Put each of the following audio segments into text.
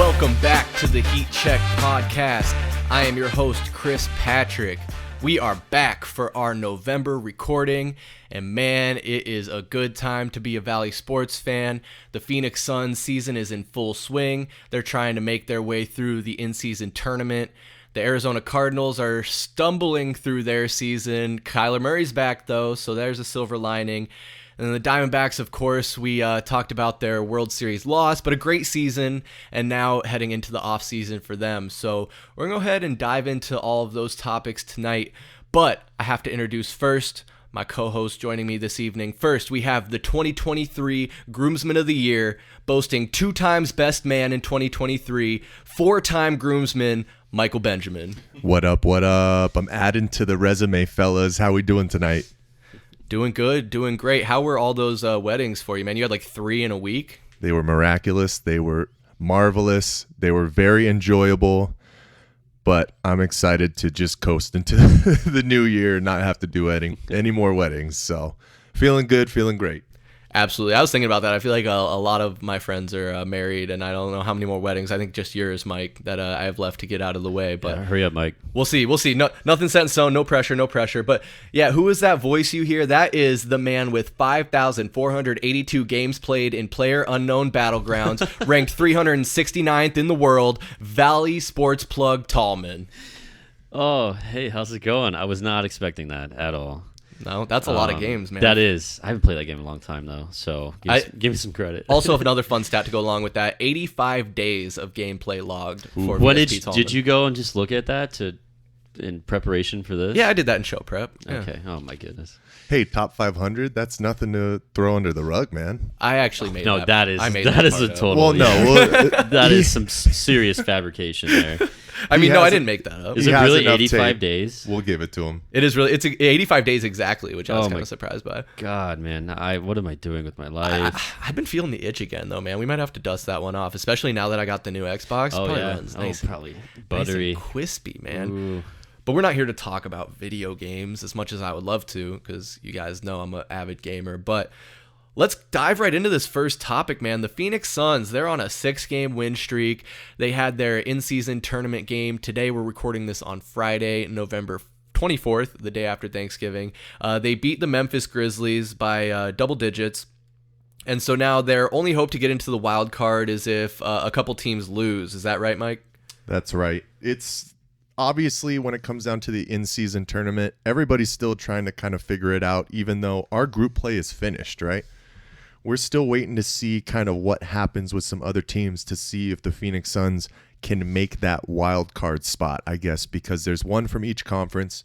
Welcome back to the Heat Check Podcast. I am your host, Chris Patrick. We are back for our November recording, and man, it is a good time to be a Valley sports fan. The Phoenix Suns season is in full swing. They're trying to make their way through the in-season tournament. The Arizona Cardinals are stumbling through their season. Kyler Murray's back, though, so there's a silver lining. And the Diamondbacks, of course, we talked about their World Series loss, but a great season, and now heading into the offseason for them. So we're going to go ahead and dive into all of those topics tonight. But I have to introduce first my co-host joining me this evening. First, we have the 2023 Groomsman of the Year, boasting 2 times Best Man in 2023, 4-time Groomsman, Michael Benjamin. What up, what up? I'm adding to the resume, fellas. How we doing tonight? Doing good, doing great. How were all those weddings for you, man? You had like 3 in a week? They were miraculous. They were marvelous. They were very enjoyable. But I'm excited to just coast into the new year and not have to do any more weddings. So feeling good, feeling great. Absolutely. I was thinking about that. I feel like a lot of my friends are married, and I don't know how many more weddings. I think just yours, Mike, that I have left to get out of the way. But yeah, hurry up, Mike. We'll see. No, nothing set in stone. No pressure. But yeah, who is that voice you hear? That is the man with 5,482 games played in Player Unknown Battlegrounds, ranked 369th in the world, Valley Sports Plug Tallman. Oh, hey, how's it going? I was not expecting that at all. No, that's a lot of games, man. That is. I haven't played that game in a long time, though, so give me some credit. Also, another fun stat to go along with that, 85 days of gameplay logged for When VSP Tallman. did you go and just look at that in preparation for this? Yeah, I did that in show prep. Yeah. Okay. Oh, my goodness. Hey, top 500, that's nothing to throw under the rug, man. I actually made that. I made that is a total. Well, no. That is some serious fabrication there. I mean, no, I didn't make that up. Is it really 85 days? We'll give it to him. It is really. It's 85 days exactly, which I was kind of surprised by. God, man, what am I doing with my life? I've been feeling the itch again, though, man. We might have to dust that one off, especially now that I got the new Xbox. Oh, probably yeah. runs nice, probably buttery, nice and crispy, man. Ooh. But we're not here to talk about video games as much as I would love to, because you guys know I'm an avid gamer. But let's dive right into this first topic, man. The Phoenix Suns, they're on a 6-game win streak. They had their in-season tournament game. Today, we're recording this on Friday, November 24th, the day after Thanksgiving. They beat the Memphis Grizzlies by double digits. And so now their only hope to get into the wild card is if a couple teams lose. Is that right, Mike? That's right. It's obviously when it comes down to the in-season tournament, everybody's still trying to kind of figure it out, even though our group play is finished, right? We're still waiting to see kind of what happens with some other teams to see if the Phoenix Suns can make that wild card spot, I guess, because there's one from each conference,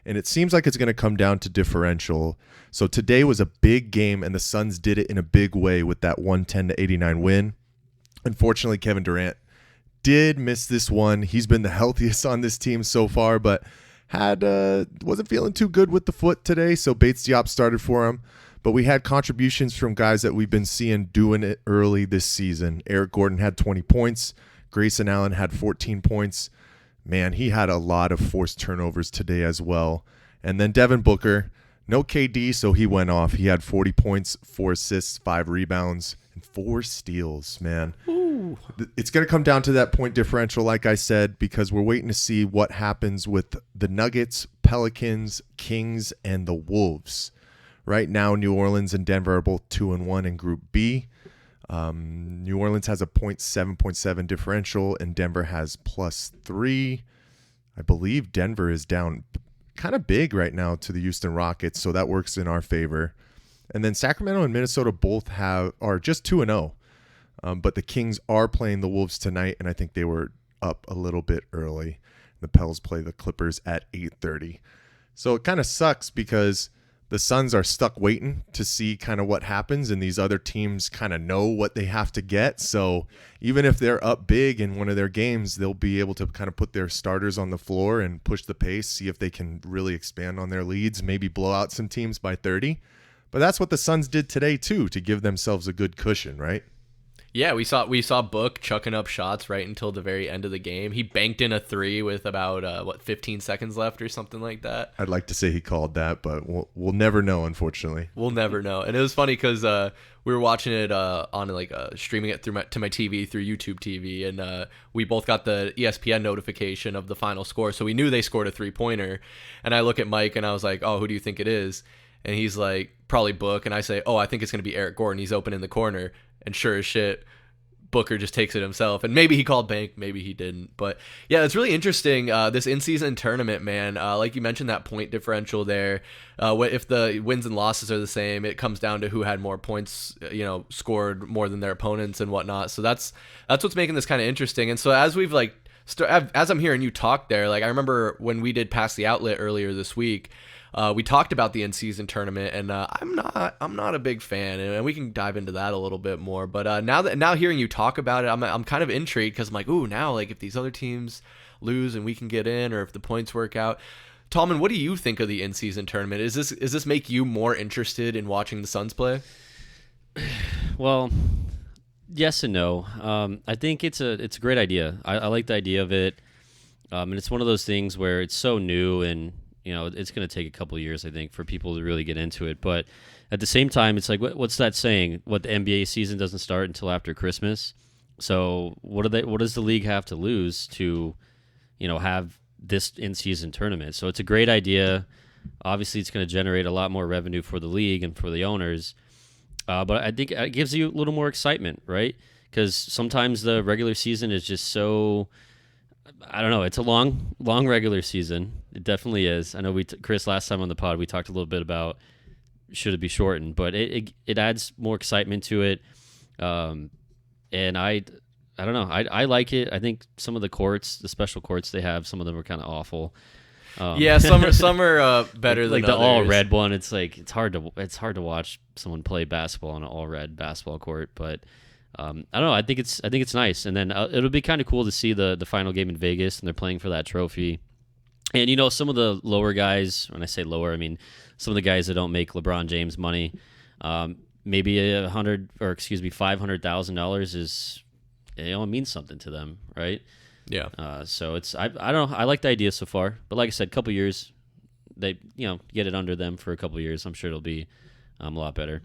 and it seems like it's going to come down to differential. So today was a big game, and the Suns did it in a big way with that 110-89 win. Unfortunately, Kevin Durant did miss this one. He's been the healthiest on this team so far, but wasn't feeling too good with the foot today, so Bates Diop started for him. But we had contributions from guys that we've been seeing doing it early this season. Eric Gordon had 20 points. Grayson Allen had 14 points. Man, he had a lot of forced turnovers today as well. And then Devin Booker, no KD, so he went off. He had 40 points, 4 assists, 5 rebounds, and 4 steals, man. Ooh. It's going to come down to that point differential, like I said, because we're waiting to see what happens with the Nuggets, Pelicans, Kings, and the Wolves. Right now, New Orleans and Denver are both 2-1 in Group B. New Orleans has a 0.7 differential, and Denver has +3. I believe Denver is down kind of big right now to the Houston Rockets, so that works in our favor. And then Sacramento and Minnesota both are just 2-0. But the Kings are playing the Wolves tonight, and I think they were up a little bit early. The Pels play the Clippers at 8:30. So it kind of sucks because the Suns are stuck waiting to see kind of what happens, and these other teams kind of know what they have to get. So even if they're up big in one of their games, they'll be able to kind of put their starters on the floor and push the pace, see if they can really expand on their leads, maybe blow out some teams by 30. But that's what the Suns did today, too, to give themselves a good cushion, right? Yeah, we saw Book chucking up shots right until the very end of the game. He banked in a 3 with about 15 seconds left or something like that. I'd like to say he called that, but we'll never know, unfortunately. We'll never know. And it was funny because we were watching it on streaming it through to my TV through YouTube TV, and we both got the ESPN notification of the final score, so we knew they scored a 3-pointer. And I look at Mike and I was like, "Oh, who do you think it is?" And he's like, "Probably Book." And I say, "Oh, I think it's gonna be Eric Gordon. He's open in the corner." And sure as shit, Booker just takes it himself. And maybe he called bank, maybe he didn't. But yeah, it's really interesting. This in-season tournament, man. Like you mentioned, that point differential there. If the wins and losses are the same, it comes down to who had more points, scored more than their opponents and whatnot. So that's what's making this kind of interesting. And so as we've as I'm hearing you talk there, I remember when we did Pass the Outlet earlier this week. We talked about the in-season tournament, and I'm not a big fan, and we can dive into that a little bit more. But now hearing you talk about it, I'm kind of intrigued because I'm like, ooh, now if these other teams lose and we can get in, or if the points work out. Tallman, what do you think of the in-season tournament? Is this make you more interested in watching the Suns play? Well, yes and no. I think it's a great idea. I like the idea of it, and it's one of those things where it's so new and. It's going to take a couple of years, I think, for people to really get into it. But at the same time, it's like, what's that saying? What, the NBA season doesn't start until after Christmas? So what does the league have to lose to, have this in-season tournament? So it's a great idea. Obviously, it's going to generate a lot more revenue for the league and for the owners. But I think it gives you a little more excitement, right? Because sometimes the regular season is just so... I don't know. It's a long regular season. It definitely is. I know Chris, last time on the pod, we talked a little bit about should it be shortened, but it adds more excitement to it. And I don't know. I like it. I think some of the courts, the special courts they have, some of them are kind of awful. Yeah, some are better than the others. all red one. It's it's hard to watch someone play basketball on an all red basketball court, but. I don't know. I think it's nice, and then it'll be kind of cool to see the final game in Vegas, and they're playing for that trophy. And some of the lower guys. When I say lower, I mean some of the guys that don't make LeBron James money. Maybe $500,000 is it means something to them, right? Yeah. So I don't know. I like the idea so far, but like I said, a couple years, they get it under them for a couple years. I'm sure it'll be a lot better.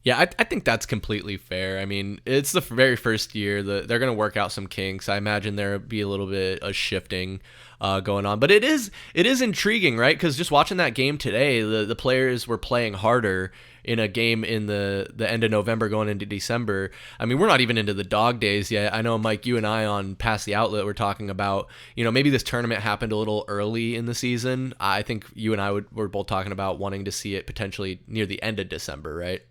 Yeah, I think that's completely fair. I mean, it's the very first year. They're going to work out some kinks. I imagine there'll be a little bit of shifting going on. But it is intriguing, right? Because just watching that game today, the players were playing harder in a game in the end of November going into December. I mean, we're not even into the dog days yet. I know, Mike, you and I on Pass the Outlet were talking about, maybe this tournament happened a little early in the season. I think you and I were both talking about wanting to see it potentially near the end of December, right?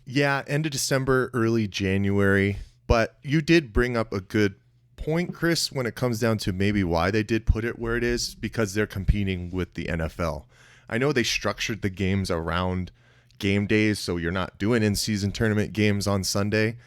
Yeah, end of December, early January. But you did bring up a good point, Chris, when it comes down to maybe why they did put it where it is, because they're competing with the NFL. I know they structured the games around game days, so you're not doing in-season tournament games on Sunday,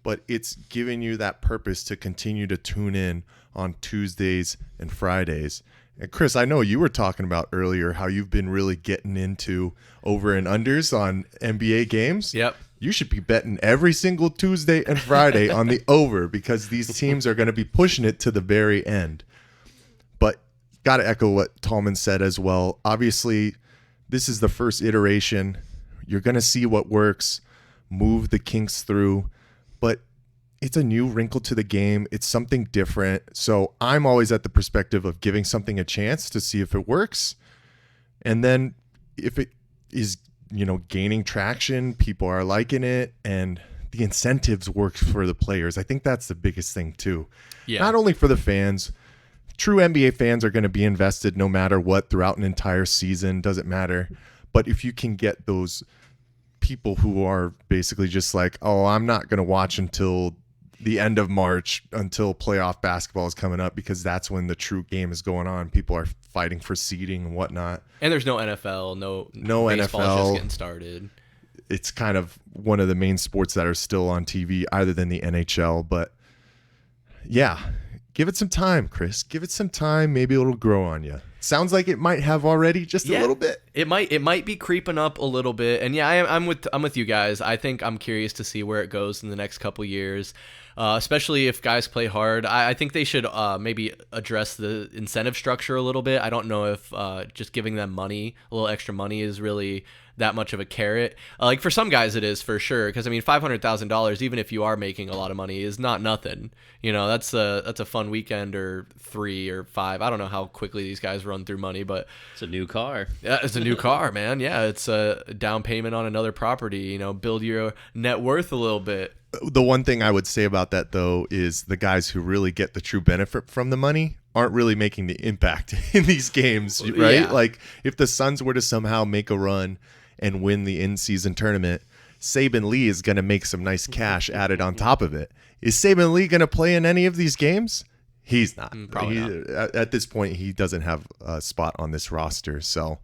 but it's giving you that purpose to continue to tune in on Tuesdays and Fridays. And Chris, I know you were talking about earlier how you've been really getting into over and unders on NBA games. Yep. You should be betting every single Tuesday and Friday on the over, because these teams are going to be pushing it to the very end. But got to echo what Tallman said as well. Obviously, this is the first iteration. You're going to see what works, move the kinks through, but it's a new wrinkle to the game. It's something different. So I'm always at the perspective of giving something a chance to see if it works. And then if it is, gaining traction, people are liking it, and the incentives work for the players. I think that's the biggest thing too. Yeah. Not only for the fans. True NBA fans are going to be invested no matter what throughout an entire season. Doesn't matter. But if you can get those people who are basically just like, oh, I'm not going to watch until the end of March, until playoff basketball is coming up, because that's when the true game is going on. People are fighting for seeding and whatnot. And there's no NFL, no NFL just getting started. It's kind of one of the main sports that are still on TV, other than the NHL. But yeah, give it some time, Chris. Give it some time. Maybe it'll grow on you. Sounds like it might have already, just a little bit. It might be creeping up a little bit, and yeah, I'm with you guys. I think I'm curious to see where it goes in the next couple years, especially if guys play hard. I think they should maybe address the incentive structure a little bit. I don't know if just giving them money, a little extra money, is really that much of a carrot. Like for some guys it is for sure, because I mean $500,000, even if you are making a lot of money, is not nothing. You know, that's a fun weekend or 3 or 5. I don't know how quickly these guys run through money, but it's a new car. Yeah, it's a new car, man. Yeah, it's a down payment on another property. You know, build your net worth a little bit. The one thing I would say about that, though, is the guys who really get the true benefit from the money aren't really making the impact in these games, right? Yeah. Like if the Suns were to somehow make a run and win the in-season tournament, Saban Lee is going to make some nice cash added on top of it. Is Saban Lee going to play in any of these games? He's not. Probably not. At this point, he doesn't have a spot on this roster. So,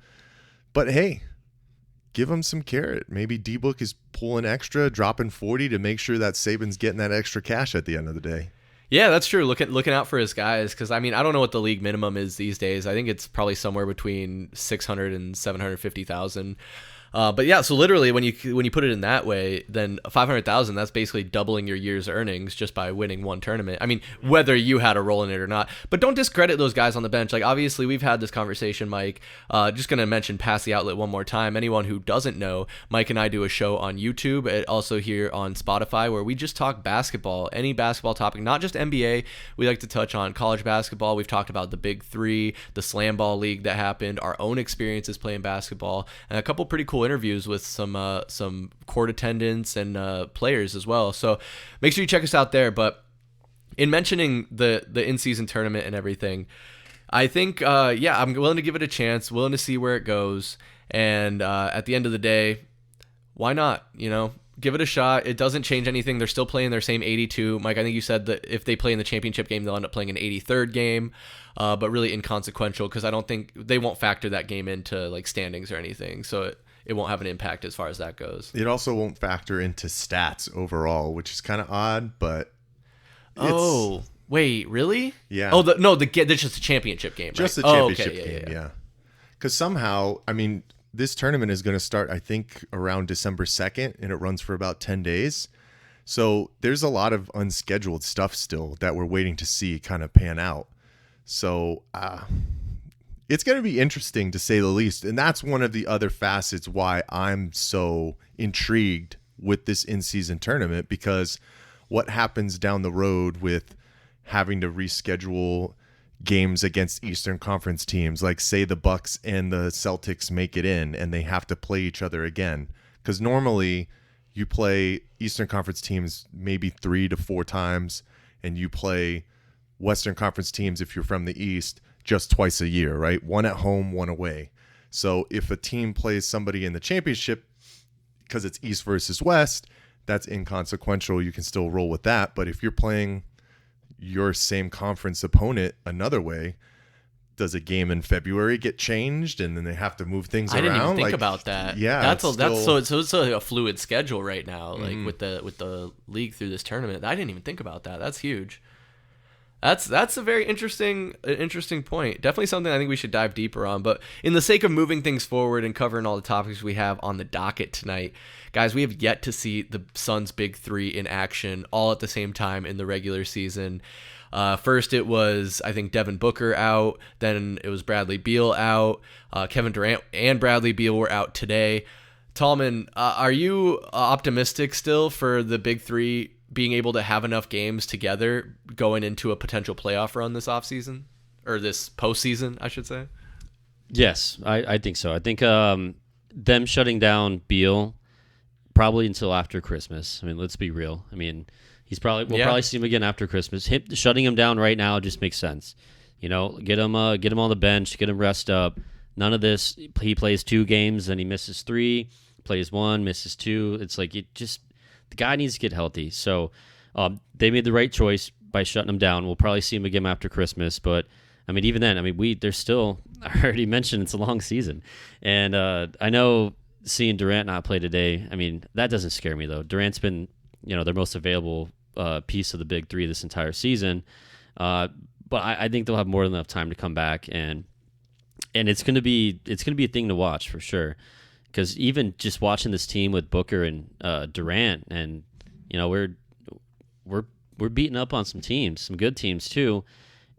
but hey, give him some carrot. Maybe D-Book is pulling extra, dropping 40 to make sure that Saban's getting that extra cash at the end of the day. Yeah, that's true. Looking out for his guys, because I mean I don't know what the league minimum is these days. I think it's probably somewhere between 600 and 750,000. But yeah, so literally when you put it in that way, then 500,000, that's basically doubling your year's earnings just by winning one tournament. I mean, whether you had a role in it or not. But don't discredit those guys on the bench. Like obviously we've had this conversation, Mike. Just gonna mention Pass the Outlet one more time. Anyone who doesn't know, Mike and I do a show on YouTube, and also here on Spotify, where we just talk basketball, any basketball topic, not just NBA. We like to touch on college basketball. We've talked about the Big Three, the Slam Ball League that happened, our own experiences playing basketball, and a couple pretty cool interviews with some court attendants and players as well. So make sure you check us out there. But in mentioning the in-season tournament and everything, I think I'm willing to give it a chance, willing to see where it goes, and at the end of the day, why not? You know, give it a shot. It doesn't change anything. They're still playing their same 82. Mike, I think you said that if they play in the championship game, they'll end up playing an 83rd game, but really inconsequential, because I don't think they won't factor that game into like standings or anything. So it won't have an impact as far as that goes. It also won't factor into stats overall, which is kind of odd, but oh, wait, really? Yeah. Oh, that's just a championship game, right? Just a championship okay, game, yeah. Because somehow, I mean, this tournament is going to start, I think, around December 2nd, and it runs for about 10 days. So there's a lot of unscheduled stuff still that we're waiting to see kind of pan out. So it's going to be interesting, to say the least. And that's one of the other facets why I'm so intrigued with this in-season tournament, because what happens down the road with having to reschedule games against Eastern Conference teams, like say the Bucks and the Celtics make it in and they have to play each other again. Because normally you play Eastern Conference teams maybe 3 to 4 times, and you play Western Conference teams, if you're from the East, just twice a year, right? One at home, one away. So if a team plays somebody in the championship, because it's East versus West, that's inconsequential. You can still roll with that. But if you're playing your same conference opponent another way, does a game in February get changed and then they have to move things around? I didn't even think about that. Yeah, it's a fluid schedule right now, like with the league through this tournament. I didn't even think about that. That's huge. That's a very interesting point. Definitely something I think we should dive deeper on. But in the sake of moving things forward and covering all the topics we have on the docket tonight, guys, we have yet to see the Suns' Big Three in action all at the same time in the regular season. First, it was, I think, Devin Booker out. Then it was Bradley Beal out. Kevin Durant and Bradley Beal were out today. Tallman, are you optimistic still for the Big Three being able to have enough games together going into a potential playoff run this offseason? Or this postseason, I should say? Yes, I think so. I think them shutting down Beal probably until after Christmas. I mean, let's be real. I mean, we'll probably see him again after Christmas. Shutting him down right now just makes sense. You know, get him on the bench, get him rest up. None of this. He plays 2 games, then he misses 3, plays 1, misses 2. It's like the guy needs to get healthy. So they made the right choice by shutting him down. We'll probably see him again after Christmas, but I mean, even then, I mean, there's still. I already mentioned it's a long season, and I know seeing Durant not play today. I mean, that doesn't scare me though. Durant's been, their most available piece of the Big Three this entire season, but I think they'll have more than enough time to come back and and it's gonna be a thing to watch for sure. Because even just watching this team with Booker and Durant, and we're beating up on some teams, some good teams too,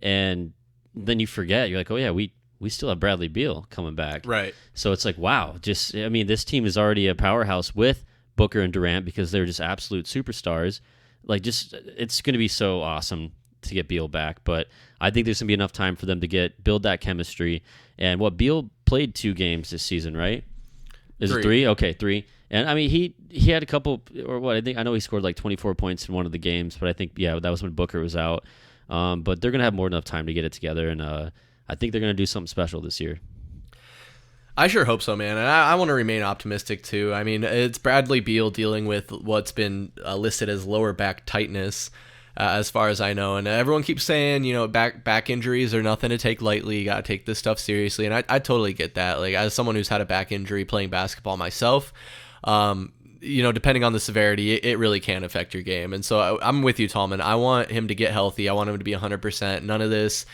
and then you forget, you're like, oh yeah, we still have Bradley Beal coming back, right? So it's like, wow, this team is already a powerhouse with Booker and Durant because they're just absolute superstars. Like, it's going to be so awesome to get Beal back, but I think there's going to be enough time for them to build that chemistry. And Beal played 2 games this season, right? Is 3. it 3? Okay, 3. And I mean, he had a couple, or what? I know he scored like 24 points in one of the games, but I think that was when Booker was out. But they're gonna have more than enough time to get it together, and I think they're gonna do something special this year. I sure hope so, man. And I want to remain optimistic too. I mean, it's Bradley Beal dealing with what's been listed as lower back tightness, as far as I know. And everyone keeps saying, back injuries are nothing to take lightly. You got to take this stuff seriously. And I totally get that. Like, as someone who's had a back injury playing basketball myself, depending on the severity, it really can affect your game. And so I'm with you, Tallman. I want him to get healthy. I want him to be 100%. None of this,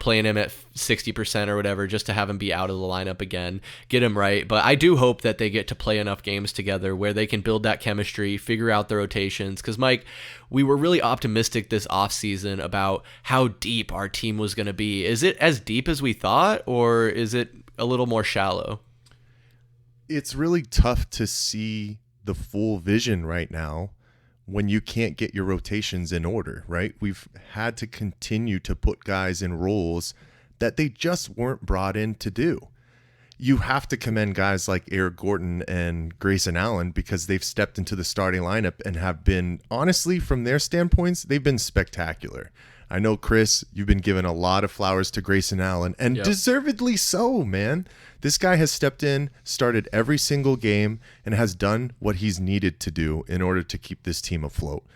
playing him at 60% or whatever, just to have him be out of the lineup again. Get him right. But I do hope that they get to play enough games together where they can build that chemistry, figure out the rotations. Because, Mike, we were really optimistic this offseason about how deep our team was going to be. Is it as deep as we thought, or is it a little more shallow? It's really tough to see the full vision right now when you can't get your rotations in order, right? We've had to continue to put guys in roles that they just weren't brought in to do. You have to commend guys like Eric Gordon and Grayson Allen because they've stepped into the starting lineup and have been, honestly, from their standpoints, they've been spectacular. I know, Chris, you've been giving a lot of flowers to Grayson Allen, and deservedly so, man. This guy has stepped in, started every single game, and has done what he's needed to do in order to keep this team afloat.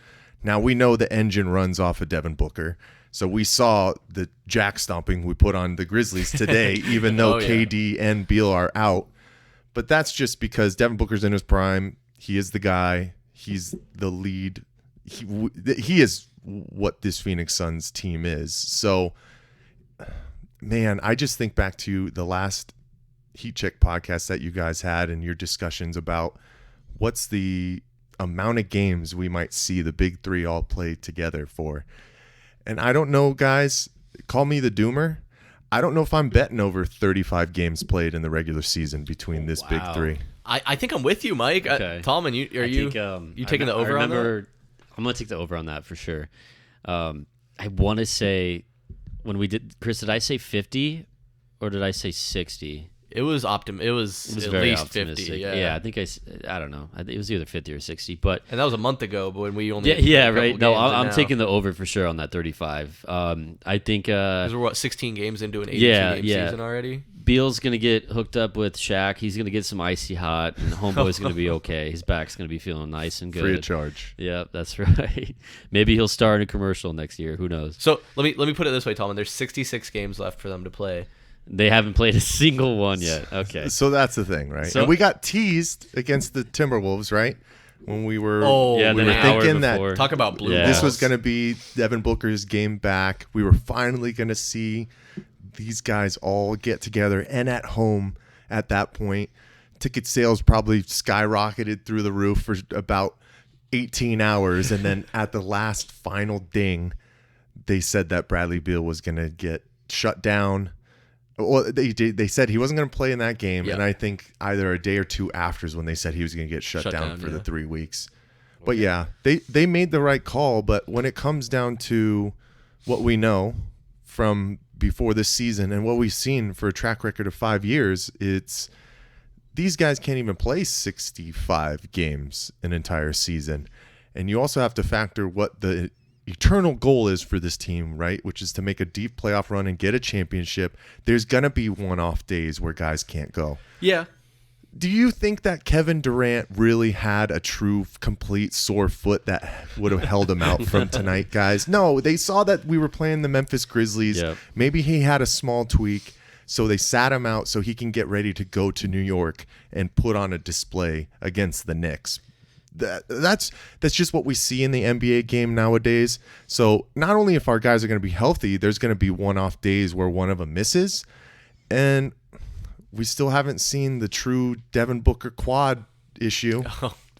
Now, we know the engine runs off of Devin Booker, so we saw the jack stomping we put on the Grizzlies today, even though KD and Beal are out. But that's just because Devin Booker's in his prime. He is the guy. He's the lead. He is what this Phoenix Suns team is. So, man, I just think back to the last Heat Check podcast that you guys had and your discussions about what's the amount of games we might see the big three all play together for. And I don't know, guys, call me the doomer. I don't know if I'm betting over 35 games played in the regular season between this big three. I think I'm with you, Mike. Okay. Tallman, you taking the over on that? I'm going to take the over on that for sure. I want to say, when we did, Chris, did I say 50 or did I say 60? It was It was at very least optimistic. 50. Yeah, I think I don't know. It was either 50 or 60, but and that was a month ago. But when we only right. No, I'm taking the over for sure on that 35. I think because we're 16 games into an 82 game season already. Beal's gonna get hooked up with Shaq. He's gonna get some icy hot, and Homeboy's gonna be okay. His back's gonna be feeling nice and good. Free of charge. Yeah, that's right. Maybe he'll star in a commercial next year. Who knows? So let me put it this way, Tallman. There's 66 games left for them to play. They haven't played a single one yet. Okay. So that's the thing, right? So, and we got teased against the Timberwolves, right? When we were, we were thinking that talk about blue. Yeah. this was going to be Devin Booker's game back. We were finally going to see these guys all get together and at home at that point. Ticket sales probably skyrocketed through the roof for about 18 hours. And then at the last final ding, they said that Bradley Beal was going to get shut down. Well, they said he wasn't going to play in that game, and I think either a day or two after is when they said he was going to get shut down for the 3 weeks. But yeah, they made the right call. But when it comes down to what we know from before this season and what we've seen for a track record of 5 years, it's these guys can't even play 65 games an entire season. And you also have to factor what the eternal goal is for this team, right? Which is to make a deep playoff run and get a championship. There's going to be one-off days where guys can't go. Yeah. Do you think that Kevin Durant really had a true, complete sore foot that would have held him out from tonight, guys? No, they saw that we were playing the Memphis Grizzlies. Yep. Maybe he had a small tweak, so they sat him out so he can get ready to go to New York and put on a display against the Knicks. That's just what we see in the NBA game nowadays. So not only if our guys are going to be healthy, there's going to be one-off days where one of them misses. And we still haven't seen the true Devin Booker quad issue.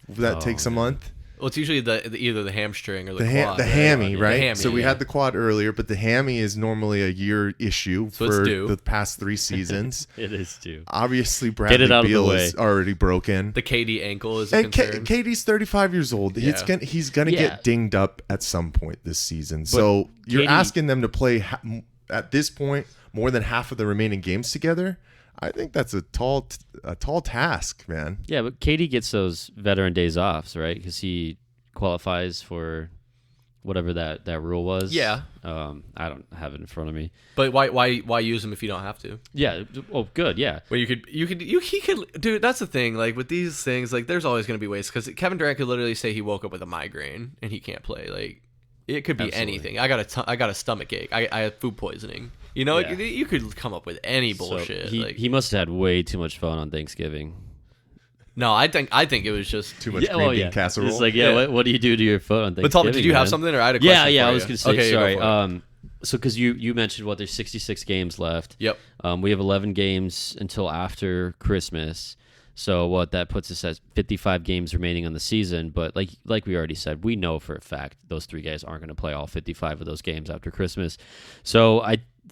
That takes a month. Well, it's usually either the hamstring or the quad. The hammy, right? The hammy, so we had the quad earlier, but the hammy is normally a year issue for the past 3 seasons. It is due. Obviously, Bradley Beal is already broken. The KD ankle is a concern. KD's 35 years old. Yeah. He's gonna get dinged up at some point this season. But so you're asking them to play at this point more than half of the remaining games together. I think that's a tall task, man. Yeah, but KD gets those veteran days off, right? Because he qualifies for whatever that rule was. Yeah. I don't have it in front of me. But why use them if you don't have to? Yeah. Oh, good. Yeah. Well, he could, dude. That's the thing. Like with these things, like there's always going to be ways because Kevin Durant could literally say he woke up with a migraine and he can't play. Like it could be anything. I got a stomach ache. I have food poisoning. You know, you could come up with any bullshit. So he must have had way too much fun on Thanksgiving. No, I think it was just too much green bean casserole. It's like, what do you do to your foot on Thanksgiving? But Tallman, did you have something, or I had a question? Yeah, for I was going to say. Okay, sorry. So because you mentioned there's 66 games left. Yep. We have 11 games until after Christmas. So that puts us at 55 games remaining on the season. But like we already said, we know for a fact those 3 guys aren't going to play all 55 of those games after Christmas. So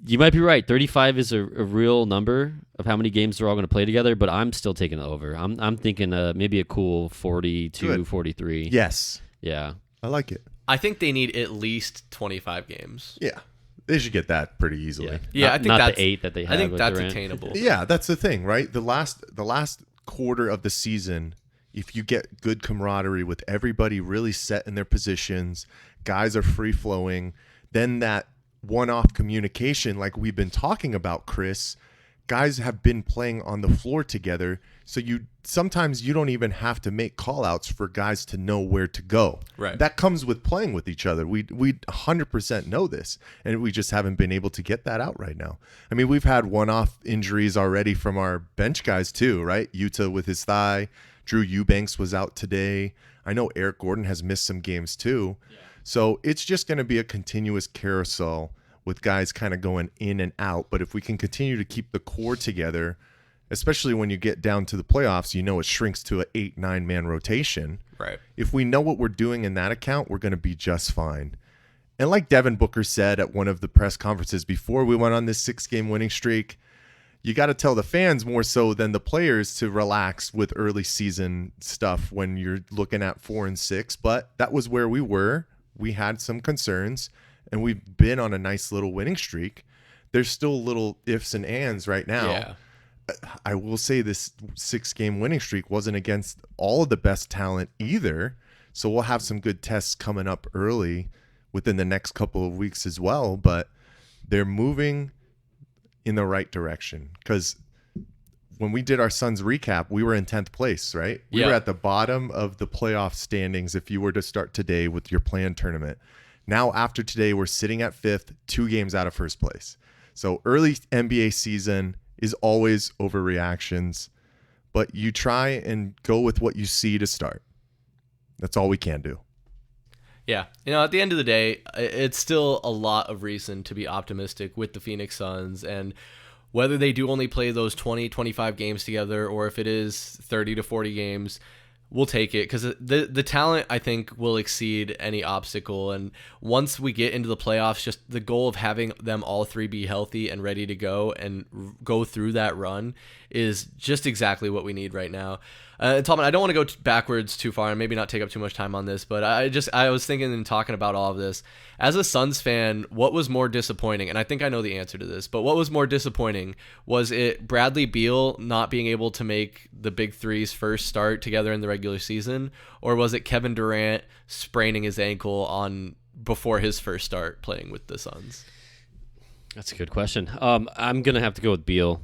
you might be right. 35 is a real number of how many games they're all going to play together. But I'm still taking it over. I'm thinking maybe a cool 42, 43. Yes. Yeah. I like it. I think they need at least 25 games. Yeah. They should get that pretty easily. Yeah, I think that's the 8 that they have. I think with that's Durant. attainable. Yeah, that's the thing, right? The last quarter of the season, if you get good camaraderie with everybody really set in their positions, guys are free flowing, then that one-off communication like we've been talking about, Chris, guys have been playing on the floor together, so sometimes you don't even have to make call-outs for guys to know where to go. Right. That comes with playing with each other. We 100% know this, and we just haven't been able to get that out right now. I mean, we've had one-off injuries already from our bench guys too, right? Yuta with his thigh. Drew Eubanks was out today. I know Eric Gordon has missed some games too. Yeah. So it's just going to be a continuous carousel with guys kind of going in and out. But if we can continue to keep the core together, especially when you get down to the playoffs, it shrinks to an 8-9 man rotation. Right. If we know what we're doing in that account, we're going to be just fine. And like Devin Booker said at one of the press conferences before we went on this 6-game winning streak, you got to tell the fans more so than the players to relax with early season stuff when you're looking at 4 and 6. But that was where we were. We had some concerns, and we've been on a nice little winning streak. There's still little ifs and ands right now. Yeah. I will say this 6-game winning streak wasn't against all of the best talent either. So we'll have some good tests coming up early within the next couple of weeks as well. But they're moving in the right direction, because when we did our Suns recap, we were in 10th place, right? We were at the bottom of the playoff standings if you were to start today with your planned tournament. Now, after today, we're sitting at 5th, 2 games out of first place. So early NBA season is always overreactions, but you try and go with what you see to start. That's all we can do. Yeah. At the end of the day, it's still a lot of reason to be optimistic with the Phoenix Suns, and whether they do only play those 20, 25 games together, or if it is 30 to 40 games, we'll take it, because the talent, I think, will exceed any obstacle. And once we get into the playoffs, just the goal of having them all 3 be healthy and ready to go and go through that run is just exactly what we need right now. Tallman, I don't want to go backwards too far and maybe not take up too much time on this, but I was thinking and talking about all of this. As a Suns fan, what was more disappointing? And I think I know the answer to this, but what was more disappointing? Was it Bradley Beal not being able to make the Big Three's first start together in the regular season? Or was it Kevin Durant spraining his ankle before his first start playing with the Suns? That's a good question. I'm going to have to go with Beal.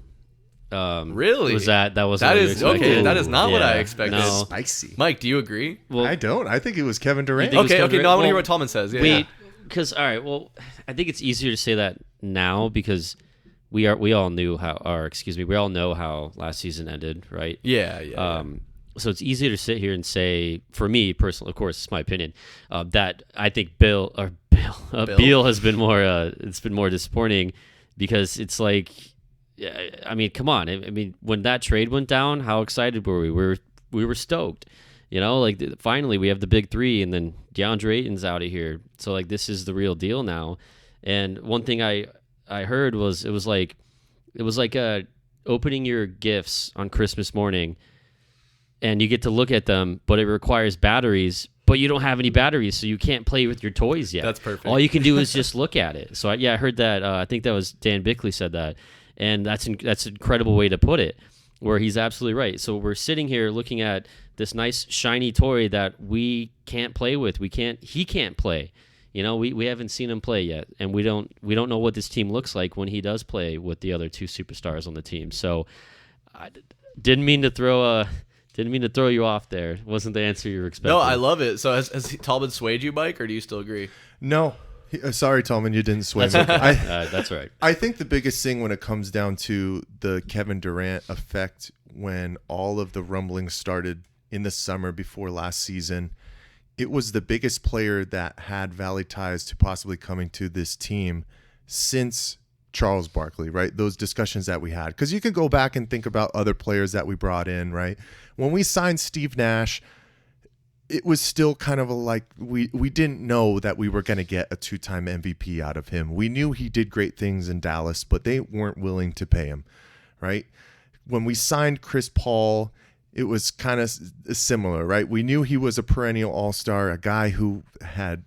Really? That was that is okay. That is not what I expected. No. Spicy. Mike, do you agree? Well, I don't. I think it was Kevin Durant. Okay. No, I want to hear what Tallman says. Yeah, wait, because all right. Well, I think it's easier to say that now because we all know how last season ended, right? Yeah. So it's easier to sit here and say, for me personally, of course, it's my opinion, that I think Beal has been more. It's been more disappointing because it's like, yeah, I mean, come on. I mean, when that trade went down, how excited were we? We were stoked. Like finally we have the big three, and then DeAndre Ayton's out of here. So like this is the real deal now. And one thing I heard was it was like opening your gifts on Christmas morning, and you get to look at them, but it requires batteries. But you don't have any batteries, so you can't play with your toys yet. That's perfect. All you can do is just look at it. So I heard that. I think that was Dan Bickley said that, and that's an incredible way to put it, where he's absolutely right. So we're sitting here looking at this nice shiny toy that we can't play with. He can't play. We haven't seen him play yet, and we don't know what this team looks like when he does play with the other two superstars on the team. So I didn't mean to throw you off there. Wasn't the answer you were expecting. No, I love it. So has Tallman swayed you, Mike, or do you still agree? No. Sorry, Tallman, you didn't sway me. That's right. I think the biggest thing when it comes down to the Kevin Durant effect, when all of the rumblings started in the summer before last season, it was the biggest player that had Valley ties to possibly coming to this team since Charles Barkley, right? Those discussions that we had. Because you could go back and think about other players that we brought in, right? When we signed Steve Nash, it was still kind of like we didn't know that we were going to get a 2-time MVP out of him. We knew he did great things in Dallas, but they weren't willing to pay him, right? When we signed Chris Paul, it was kind of similar, right? We knew he was a perennial all-star, a guy who had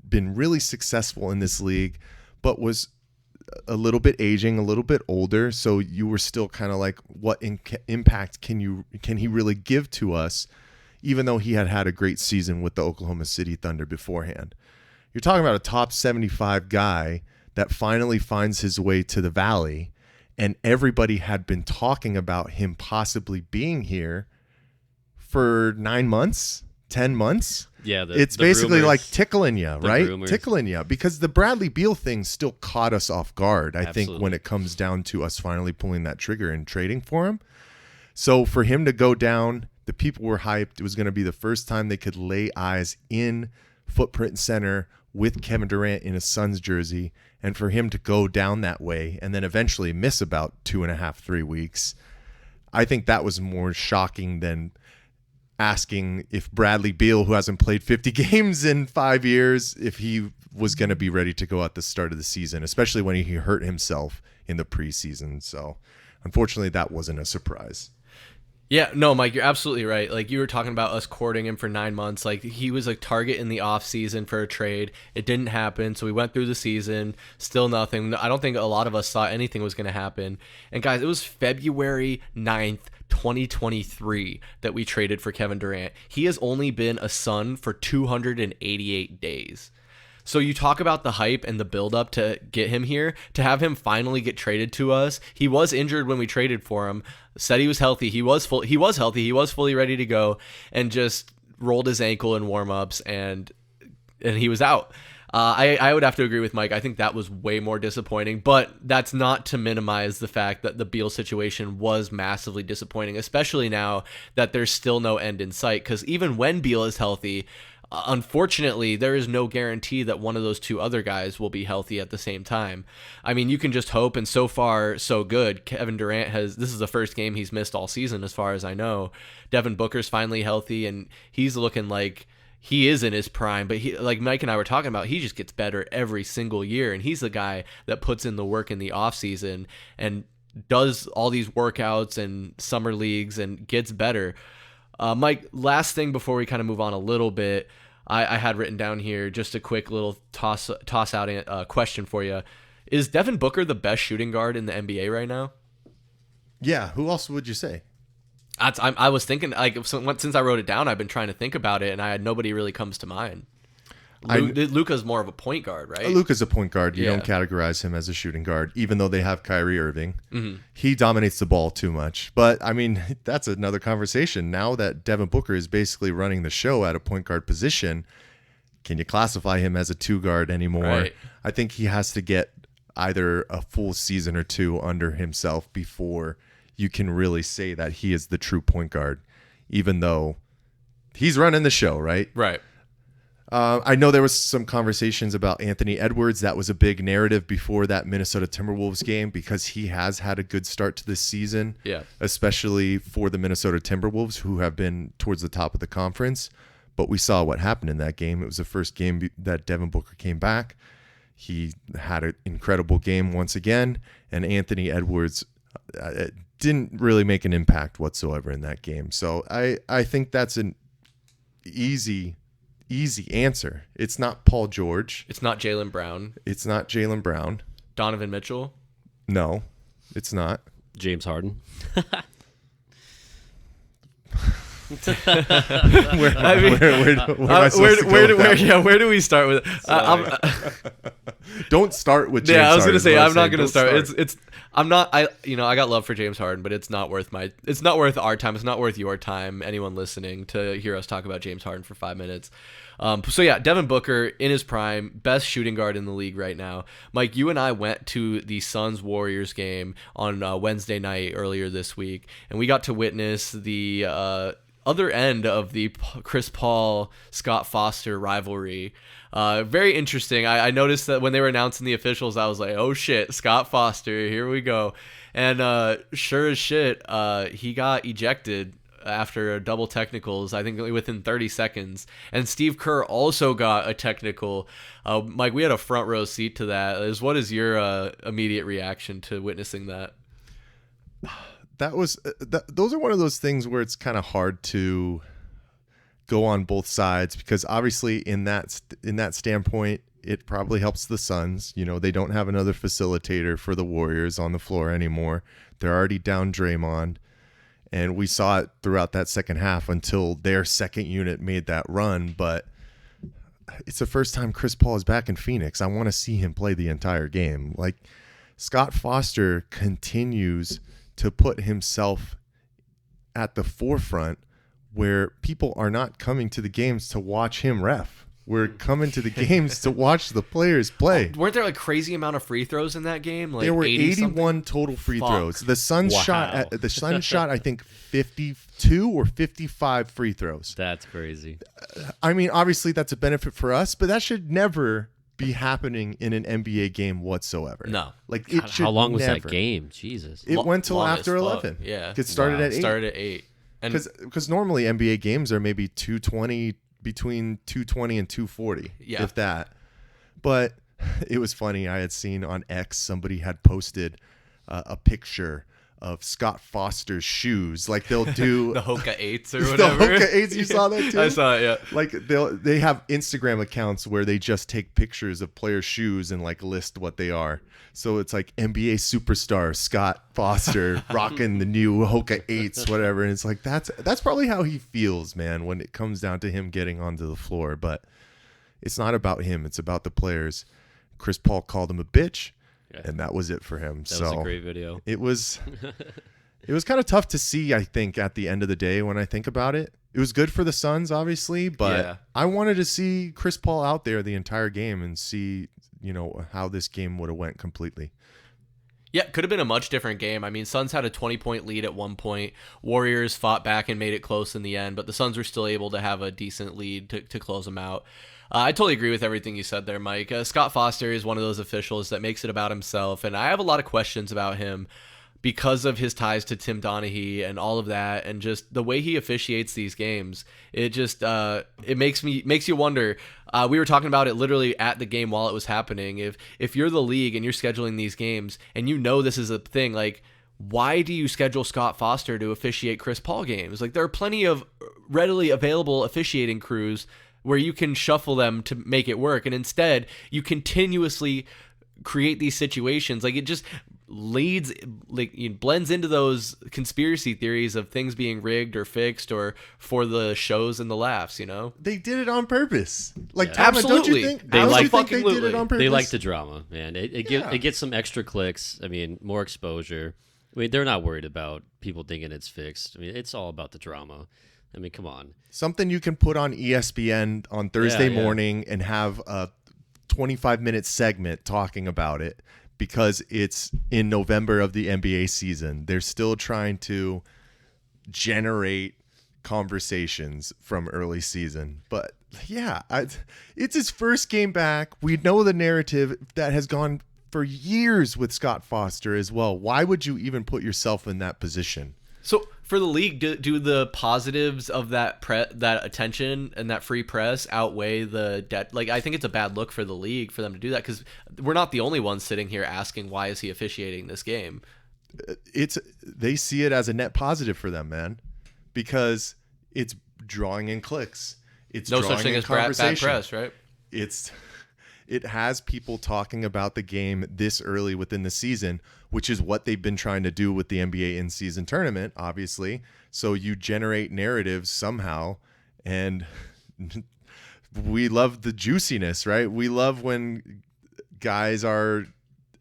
been really successful in this league, but was a little bit aging, a little bit older. So you were still kind of like, what impact can he really give to us, even though he had a great season with the Oklahoma City Thunder beforehand? You're talking about a top 75 guy that finally finds his way to the Valley, and everybody had been talking about him possibly being here for 9 months, 10 months. Yeah, it's basically rumors, like tickling you, right? Rumors. Tickling you, because the Bradley Beal thing still caught us off guard, I Absolutely. think, when it comes down to us finally pulling that trigger and trading for him. So for him to go down, the people were hyped. It was going to be the first time they could lay eyes in Footprint Center with Kevin Durant in a Suns jersey, and for him to go down that way and then eventually miss about 2.5, 3 weeks, I think that was more shocking than asking if Bradley Beal, who hasn't played 50 games in 5 years, if he was going to be ready to go at the start of the season, especially when he hurt himself in the preseason. So unfortunately, that wasn't a surprise. Yeah, no, Mike, you're absolutely right. Like, you were talking about us courting him for 9 months. Like, he was a target in the offseason for a trade. It didn't happen, so we went through the season, still nothing. I don't think a lot of us thought anything was going to happen. And, guys, it was February 9th, 2023 that we traded for Kevin Durant. He has only been a Sun for 288 days. So you talk about the hype and the buildup to get him here, to have him finally get traded to us. He was injured when we traded for him. Said he was healthy. He was healthy. He was fully ready to go, and just rolled his ankle in warm-ups, and he was out. I would have to agree with Mike. I think that was way more disappointing, but that's not to minimize the fact that the Beal situation was massively disappointing, especially now that there's still no end in sight, because even when Beal is healthy, unfortunately, there is no guarantee that one of those two other guys will be healthy at the same time. I mean, you can just hope, and so far, so good. Kevin Durant this is the first game he's missed all season, as far as I know. Devin Booker's finally healthy, and he's looking like he is in his prime, but like Mike and I were talking about, he just gets better every single year, and he's the guy that puts in the work in the offseason and does all these workouts and summer leagues and gets better. Mike, last thing before we kind of move on a little bit, I had written down here just a quick little toss out question for you. Is Devin Booker the best shooting guard in the NBA right now? Yeah, who else would you say? I was thinking, like, since I wrote it down, I've been trying to think about it, and nobody really comes to mind. Luka's more of a point guard, right? Luka's a point guard. You don't categorize him as a shooting guard, even though they have Kyrie Irving. Mm-hmm. He dominates the ball too much. But, I mean, that's another conversation. Now that Devin Booker is basically running the show at a point guard position, can you classify him as a two guard anymore? Right. I think he has to get either a full season or two under himself before you can really say that he is the true point guard, even though he's running the show, right? Right. I know there was some conversations about Anthony Edwards. That was a big narrative before that Minnesota Timberwolves game because he has had a good start to this season, especially for the Minnesota Timberwolves, who have been towards the top of the conference. But we saw what happened in that game. It was the first game that Devin Booker came back. He had an incredible game once again, and Anthony Edwards didn't really make an impact whatsoever in that game. So I think that's an easy answer. It's not Paul George. It's not Jaylen Brown. It's not Jaylen Brown. Donovan Mitchell. No, it's not. James Harden. Where do we start with? Don't start with James I was Harden. gonna say I'm not gonna start. I'm not. I got love for James Harden, but it's not worth our time. It's not worth your time. Anyone listening to hear us talk about James Harden for 5 minutes. Devin Booker in his prime, best shooting guard in the league right now. Mike, you and I went to the Suns Warriors game on Wednesday night earlier this week, and we got to witness the other end of the Chris Paul Scott Foster rivalry. Very interesting. I noticed that when they were announcing the officials, I was like, oh shit, Scott Foster, here we go. And sure as shit, he got ejected after double technicals, I think within 30 seconds. And Steve Kerr also got a technical. Mike, we had a front row seat to that. What is your immediate reaction to witnessing that? Those are one of those things where it's kind of hard to go on both sides, because obviously in that standpoint, it probably helps the Suns. They don't have another facilitator for the Warriors on the floor anymore. They're already down Draymond, and we saw it throughout that second half until their second unit made that run. But it's the first time Chris Paul is back in Phoenix. I want to see him play the entire game. Like, Scott Foster continues to put himself at the forefront where people are not coming to the games to watch him ref. We're coming to the games to watch the players play. Weren't there like crazy amount of free throws in that game? Like there were 81 something? Total free throws. The Suns shot I think 52 or 55 free throws. That's crazy. I mean, obviously that's a benefit for us, but that should never be happening in an NBA game whatsoever. No. Like, God, how long was that game? Jesus. It went till after 11. Yeah. It started at 8. Started at 8. Because normally NBA games are maybe 220, between 220 and 240, if that. But it was funny. I had seen on X, somebody had posted a picture of Scott Foster's shoes. Like, they'll do the Hoka 8s or whatever. The Hoka 8s, you saw that too? I saw it, yeah. Like, they have Instagram accounts where they just take pictures of players' shoes and like list what they are. So it's like NBA superstar Scott Foster rocking the new Hoka 8s, whatever. And it's like, that's probably how he feels, man, when it comes down to him getting onto the floor. But it's not about him. It's about the players. Chris Paul called him a bitch. Yeah. And that was it for him. That was a great video. It was kind of tough to see, I think, at the end of the day when I think about it. It was good for the Suns, obviously, but I wanted to see Chris Paul out there the entire game and see, how this game would have went completely. Yeah, could have been a much different game. I mean, Suns had a 20-point lead at one point. Warriors fought back and made it close in the end, but the Suns were still able to have a decent lead to close them out. I totally agree with everything you said there, Mike. Scott Foster is one of those officials that makes it about himself, and I have a lot of questions about him because of his ties to Tim Donaghy and all of that, and just the way he officiates these games. It just it makes you wonder. We were talking about it literally at the game while it was happening. If you're the league and you're scheduling these games and this is a thing, like, why do you schedule Scott Foster to officiate Chris Paul games? Like, there are plenty of readily available officiating crews where you can shuffle them to make it work, and instead you continuously create these situations. Like, it just blends into those conspiracy theories of things being rigged or fixed or for the shows and the laughs. They did it on purpose. Like, yeah. Absolutely. Don't you think? They did it on purpose? They like the drama, man. It gets some extra clicks. I mean, more exposure. I mean, they're not worried about people thinking it's fixed. I mean, it's all about the drama. I mean, come on. Something you can put on ESPN on Thursday morning and have a 25-minute segment talking about it because it's in November of the NBA season. They're still trying to generate conversations from early season. But Yeah, it's his first game back. We know the narrative that has gone for years with Scott Foster as well. Why would you even put yourself in that position? So for the league, do the positives of that that attention and that free press outweigh the debt? Like, I think it's a bad look for the league for them to do that, because we're not the only ones sitting here asking why is he officiating this game. They see it as a net positive for them, man, because it's drawing in clicks. It's no drawing such thing in as bad conversation. press, right? It has people talking about the game this early within the season, which is what they've been trying to do with the NBA in-season tournament, obviously. So you generate narratives somehow, and we love the juiciness, right? We love when guys are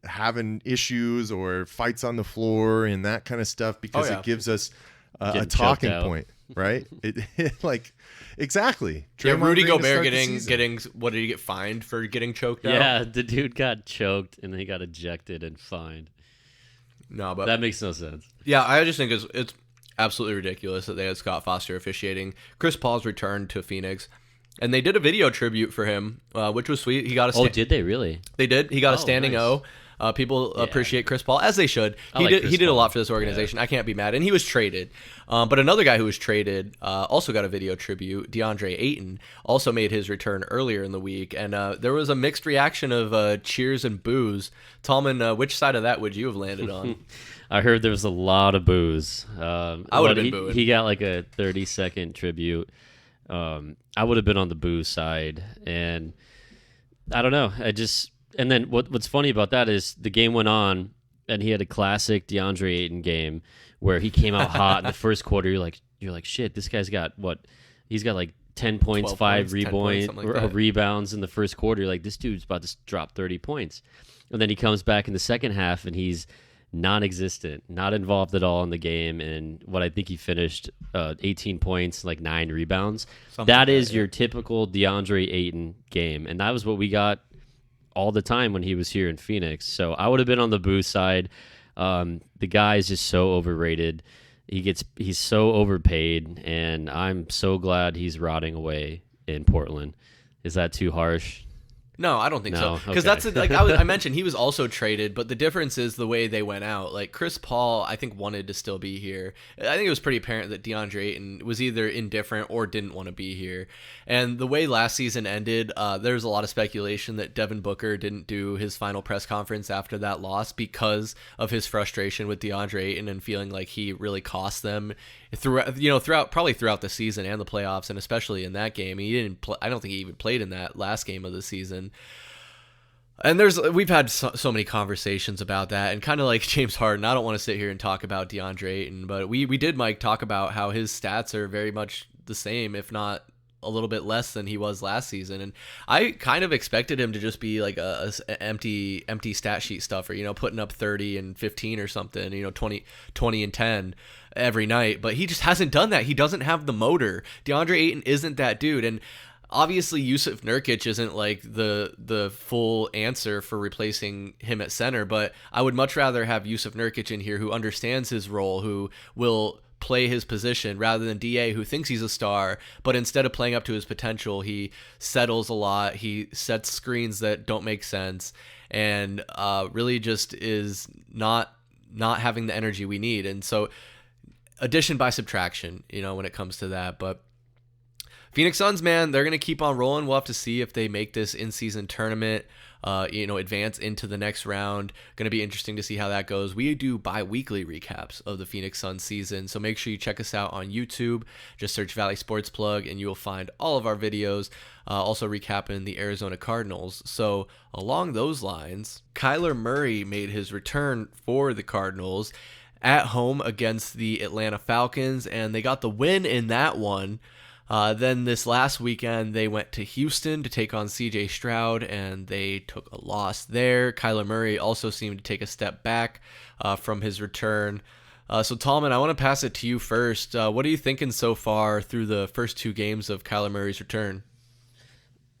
having issues or fights on the floor and that kind of stuff, because it gives us a talking point, right? It like exactly. Yeah, Draymond Rudy Green to Gobert start getting what did he get fined for getting choked out? Yeah, the dude got choked and then he got ejected and fined. No, but that makes no sense. Yeah, I just think it's absolutely ridiculous that they had Scott Foster officiating Chris Paul's return to Phoenix. And they did a video tribute for him, which was sweet. He got a did they really? They did. He got a standing nice. O. People appreciate Chris Paul, as they should. He did a lot for this organization. I can't be mad. And he was traded. But another guy who was traded also got a video tribute. DeAndre Ayton also made his return earlier in the week. And there was a mixed reaction of cheers and boos. Tallman, which side of that would you have landed on? I heard there was a lot of boos. I would have been booing. He got like a 30-second tribute. I would have been on the boo side. And I don't know. And then what's funny about that is the game went on, and he had a classic DeAndre Ayton game where he came out hot in the first quarter. You're like, shit, this guy's got what? He's got like 10 points, 5 rebounds in the first quarter. You're like, this dude's about to drop 30 points. And then he comes back in the second half, and he's non-existent, not involved at all in the game. And what I think he finished 18 points, like 9 rebounds. That is your typical DeAndre Ayton game. And that was what we got all the time when he was here in Phoenix. So I would have been on the boo side. The guy is just so overrated. He's so overpaid, and I'm so glad he's rotting away in Portland. Is that too harsh? No, I don't think so. Because okay. that's I mentioned he was also traded, but the difference is the way they went out. Like Chris Paul, I think wanted to still be here. I think it was pretty apparent that DeAndre Ayton was either indifferent or didn't want to be here. And the way last season ended, there was a lot of speculation that Devin Booker didn't do his final press conference after that loss because of his frustration with DeAndre Ayton and feeling like he really cost them throughout the season and the playoffs, and especially in that game. He didn't. I don't think he even played in that last game of the season. And we've had so many conversations about that, and kind of like James Harden, I don't want to sit here and talk about DeAndre Ayton, but we did, Mike, talk about how his stats are very much the same, if not a little bit less than he was last season. And I kind of expected him to just be like a empty stat sheet stuffer, putting up 30 and 15 or something, 20 and 10 every night. But he just hasn't done that. He doesn't have the motor. DeAndre Ayton isn't that dude. And obviously Yusuf Nurkic isn't like the full answer for replacing him at center, but I would much rather have Yusuf Nurkic in here who understands his role, who will play his position, rather than DA, who thinks he's a star, but instead of playing up to his potential, he settles a lot, he sets screens that don't make sense, and really just is not having the energy we need. And so addition by subtraction, when it comes to that. But Phoenix Suns, man, they're going to keep on rolling. We'll have to see if they make this in-season tournament, advance into the next round. Going to be interesting to see how that goes. We do bi-weekly recaps of the Phoenix Suns season, so make sure you check us out on YouTube. Just search Valley Sports Plug, and you will find all of our videos, also recapping the Arizona Cardinals. So along those lines, Kyler Murray made his return for the Cardinals at home against the Atlanta Falcons, and they got the win in that one. Then this last weekend, they went to Houston to take on C.J. Stroud, and they took a loss there. Kyler Murray also seemed to take a step back from his return. So, Tallman, I want to pass it to you first. What are you thinking so far through the first 2 games of Kyler Murray's return?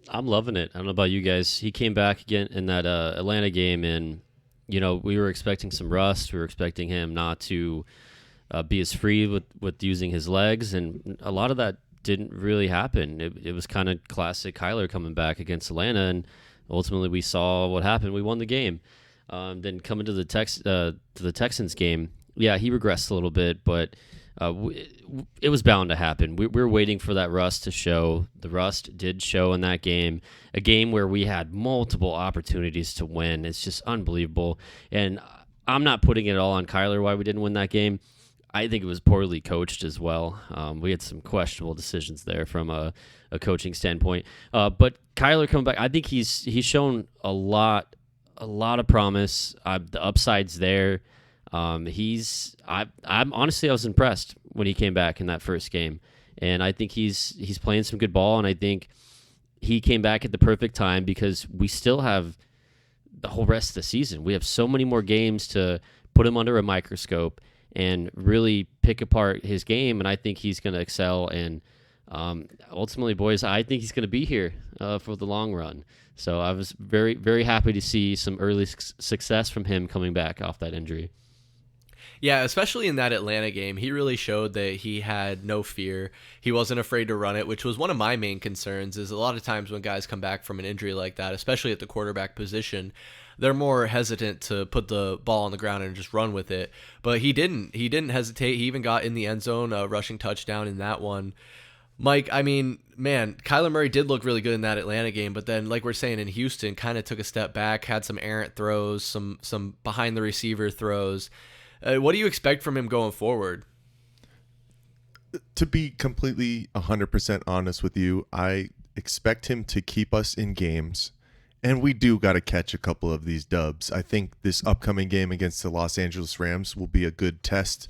I'm loving it. I don't know about you guys. He came back again in that Atlanta game, and we were expecting some rust. We were expecting him not to be as free with using his legs, and a lot of that didn't really happen. It was kind of classic Kyler coming back against Atlanta, and ultimately we saw what happened. We won the game. Then coming to the Texans game, yeah, he regressed a little bit, but it was bound to happen. We were waiting for that rust to show. The rust did show in that game, a game where we had multiple opportunities to win. It's just unbelievable. And I'm not putting it all on Kyler why we didn't win that game. I think it was poorly coached as well. We had some questionable decisions there from a coaching standpoint. But Kyler coming back, I think he's shown a lot of promise. The upside's there. I'm honestly, I was impressed when he came back in that first game, and I think he's playing some good ball, and I think he came back at the perfect time because we still have the whole rest of the season. We have so many more games to put him under a microscope and really pick apart his game, and I think he's going to excel. And ultimately, boys, I think he's going to be here for the long run. So I was very, very happy to see some early success from him coming back off that injury. Yeah, especially in that Atlanta game, he really showed that he had no fear. He wasn't afraid to run it, which was one of my main concerns. Is a lot of times when guys come back from an injury like that, especially at the quarterback position, they're more hesitant to put the ball on the ground and just run with it. But he didn't. He didn't hesitate. He even got in the end zone, a rushing touchdown in that one. Mike, I mean, man, Kyler Murray did look really good in that Atlanta game, but then, like we're saying, in Houston, kind of took a step back, had some errant throws, some behind the receiver throws. What do you expect from him going forward? To be completely 100% honest with you, I expect him to keep us in games, and we do got to catch a couple of these dubs. I think this upcoming game against the Los Angeles Rams will be a good test.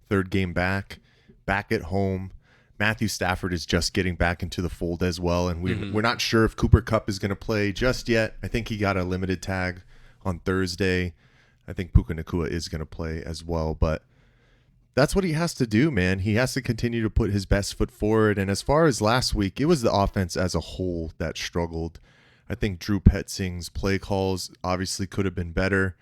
Third game back at home. Matthew Stafford is just getting back into the fold as well, and we're not sure if Cooper Kupp is going to play just yet. I think he got a limited tag on Thursday. I think Puka Nacua is going to play as well, but that's what he has to do, man. He has to continue to put his best foot forward. And as far as last week, it was the offense as a whole that struggled. I think Drew Petzing's play calls obviously could have been better.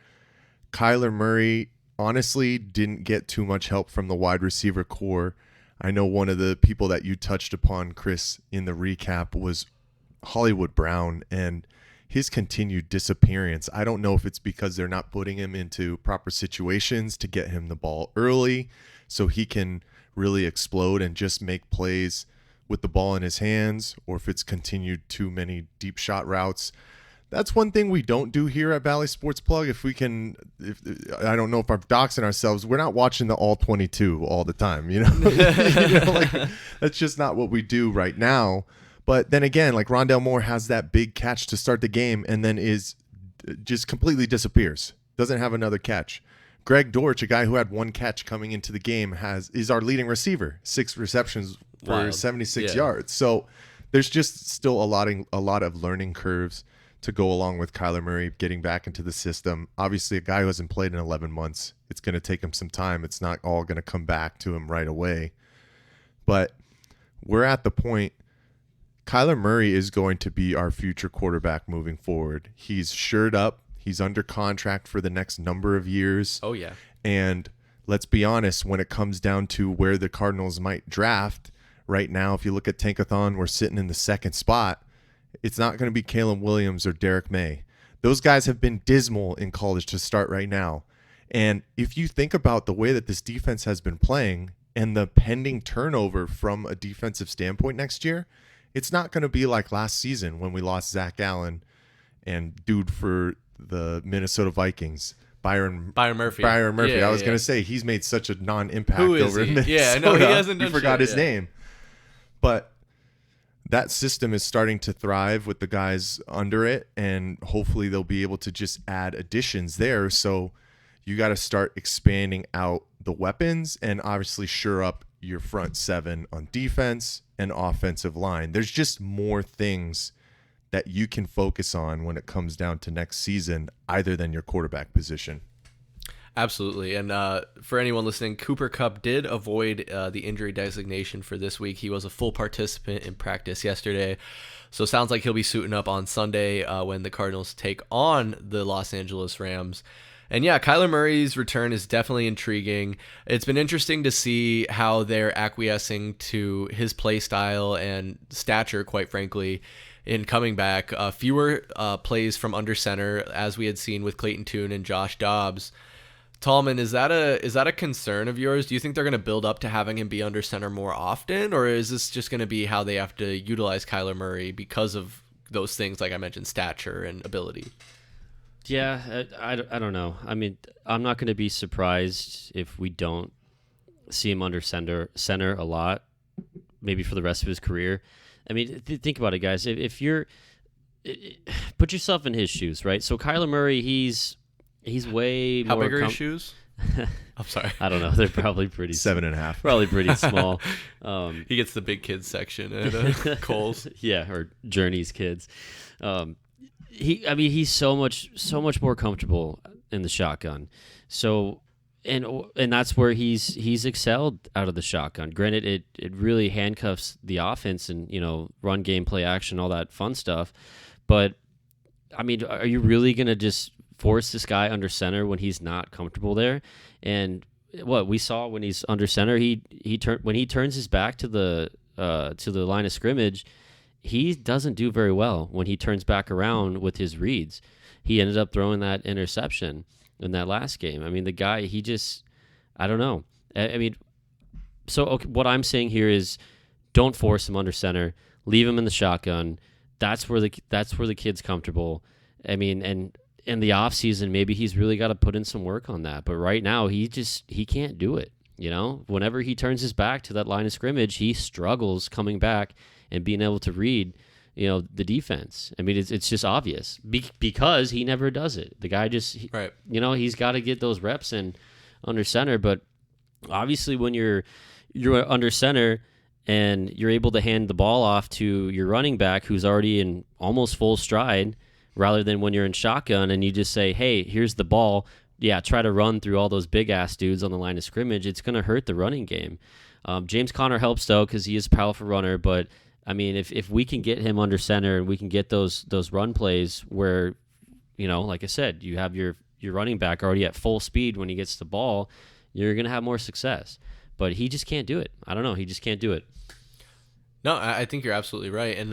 Kyler Murray honestly didn't get too much help from the wide receiver core. I know one of the people that you touched upon, Chris, in the recap was Hollywood Brown, and his continued disappearance. I don't know if it's because they're not putting him into proper situations to get him the ball early so he can really explode and just make plays with the ball in his hands, or if it's continued too many deep shot routes. That's one thing we don't do here at Valley Sports Plug. If I don't know if I'm doxing ourselves, we're not watching the all 22 all the time, that's just not what we do right now. But then again, like Rondale Moore has that big catch to start the game and then just completely disappears. Doesn't have another catch. Greg Dortch, a guy who had one catch coming into the game, is our leading receiver, 6 receptions for 76 yards. So there's just still a lot of learning curves to go along with Kyler Murray getting back into the system. Obviously, a guy who hasn't played in 11 months, it's going to take him some time. It's not all going to come back to him right away. But we're at the point. Kyler Murray is going to be our future quarterback moving forward. He's shored up. He's under contract for the next number of years. Oh, yeah. And let's be honest, when it comes down to where the Cardinals might draft, right now, if you look at Tankathon, we're sitting in the second spot. It's not going to be Caleb Williams or Derek May. Those guys have been dismal in college to start right now. And if you think about the way that this defense has been playing and the pending turnover from a defensive standpoint next year, it's not going to be like last season when we lost Zach Allen and dude for the Minnesota Vikings, Byron Murphy. Yeah, I was going to say he's made such a non-impact over in Minnesota. Yeah, no, he hasn't done You forgot shit, his name. But that system is starting to thrive with the guys under it, and hopefully they'll be able to just add additions there. So you got to start expanding out the weapons and obviously shore up your front seven on defense and offensive line. There's just more things that you can focus on when it comes down to next season, other than your quarterback position. Absolutely. And for anyone listening, Cooper Kupp did avoid the injury designation for this week. He was a full participant in practice yesterday. So it sounds like he'll be suiting up on Sunday when the Cardinals take on the Los Angeles Rams. And yeah, Kyler Murray's return is definitely intriguing. It's been interesting to see how they're acquiescing to his play style and stature, quite frankly, in coming back. Fewer plays from under center, as we had seen with Clayton Tune and Josh Dobbs. Tallman, is that a concern of yours? Do you think they're going to build up to having him be under center more often, or is this just going to be how they have to utilize Kyler Murray because of those things, like I mentioned, stature and ability? Yeah, I don't know. I mean, I'm not going to be surprised if we don't see him under center a lot, maybe for the rest of his career. I mean, think about it, guys. If you're put yourself in his shoes, right? So Kyler Murray, he's way more. How big are his shoes? I'm sorry. I don't know. They're probably pretty 7.5. Probably pretty small. He gets the big kids section at Kohl's. Yeah, or Journey's kids. He's so much more comfortable in the shotgun. So, and that's where he's excelled out of the shotgun. Granted, it really handcuffs the offense and, run game, play action, all that fun stuff. But I mean, are you really going to just force this guy under center when he's not comfortable there? And what we saw when he's under center, when he turns his back to the line of scrimmage, he doesn't do very well when he turns back around with his reads. He ended up throwing that interception in that last game. I mean, the guy, I don't know. I mean, so okay, what I'm saying here is don't force him under center. Leave him in the shotgun. That's where the kid's comfortable. I mean, and in the off season, maybe he's really got to put in some work on that. But right now, he can't do it. Whenever he turns his back to that line of scrimmage, he struggles coming back and being able to read, the defense. I mean, it's just obvious because he never does it. The guy just, right. He's got to get those reps in under center. But obviously, when you're under center and you're able to hand the ball off to your running back who's already in almost full stride, rather than when you're in shotgun and you just say, hey, here's the ball. Yeah, try to run through all those big-ass dudes on the line of scrimmage. It's going to hurt the running game. James Conner helps, though, because he is a powerful runner. But, I mean, if we can get him under center and we can get those run plays where, like I said, you have your running back already at full speed when he gets the ball, you're going to have more success. But he just can't do it. I don't know. He just can't do it. No, I think you're absolutely right. And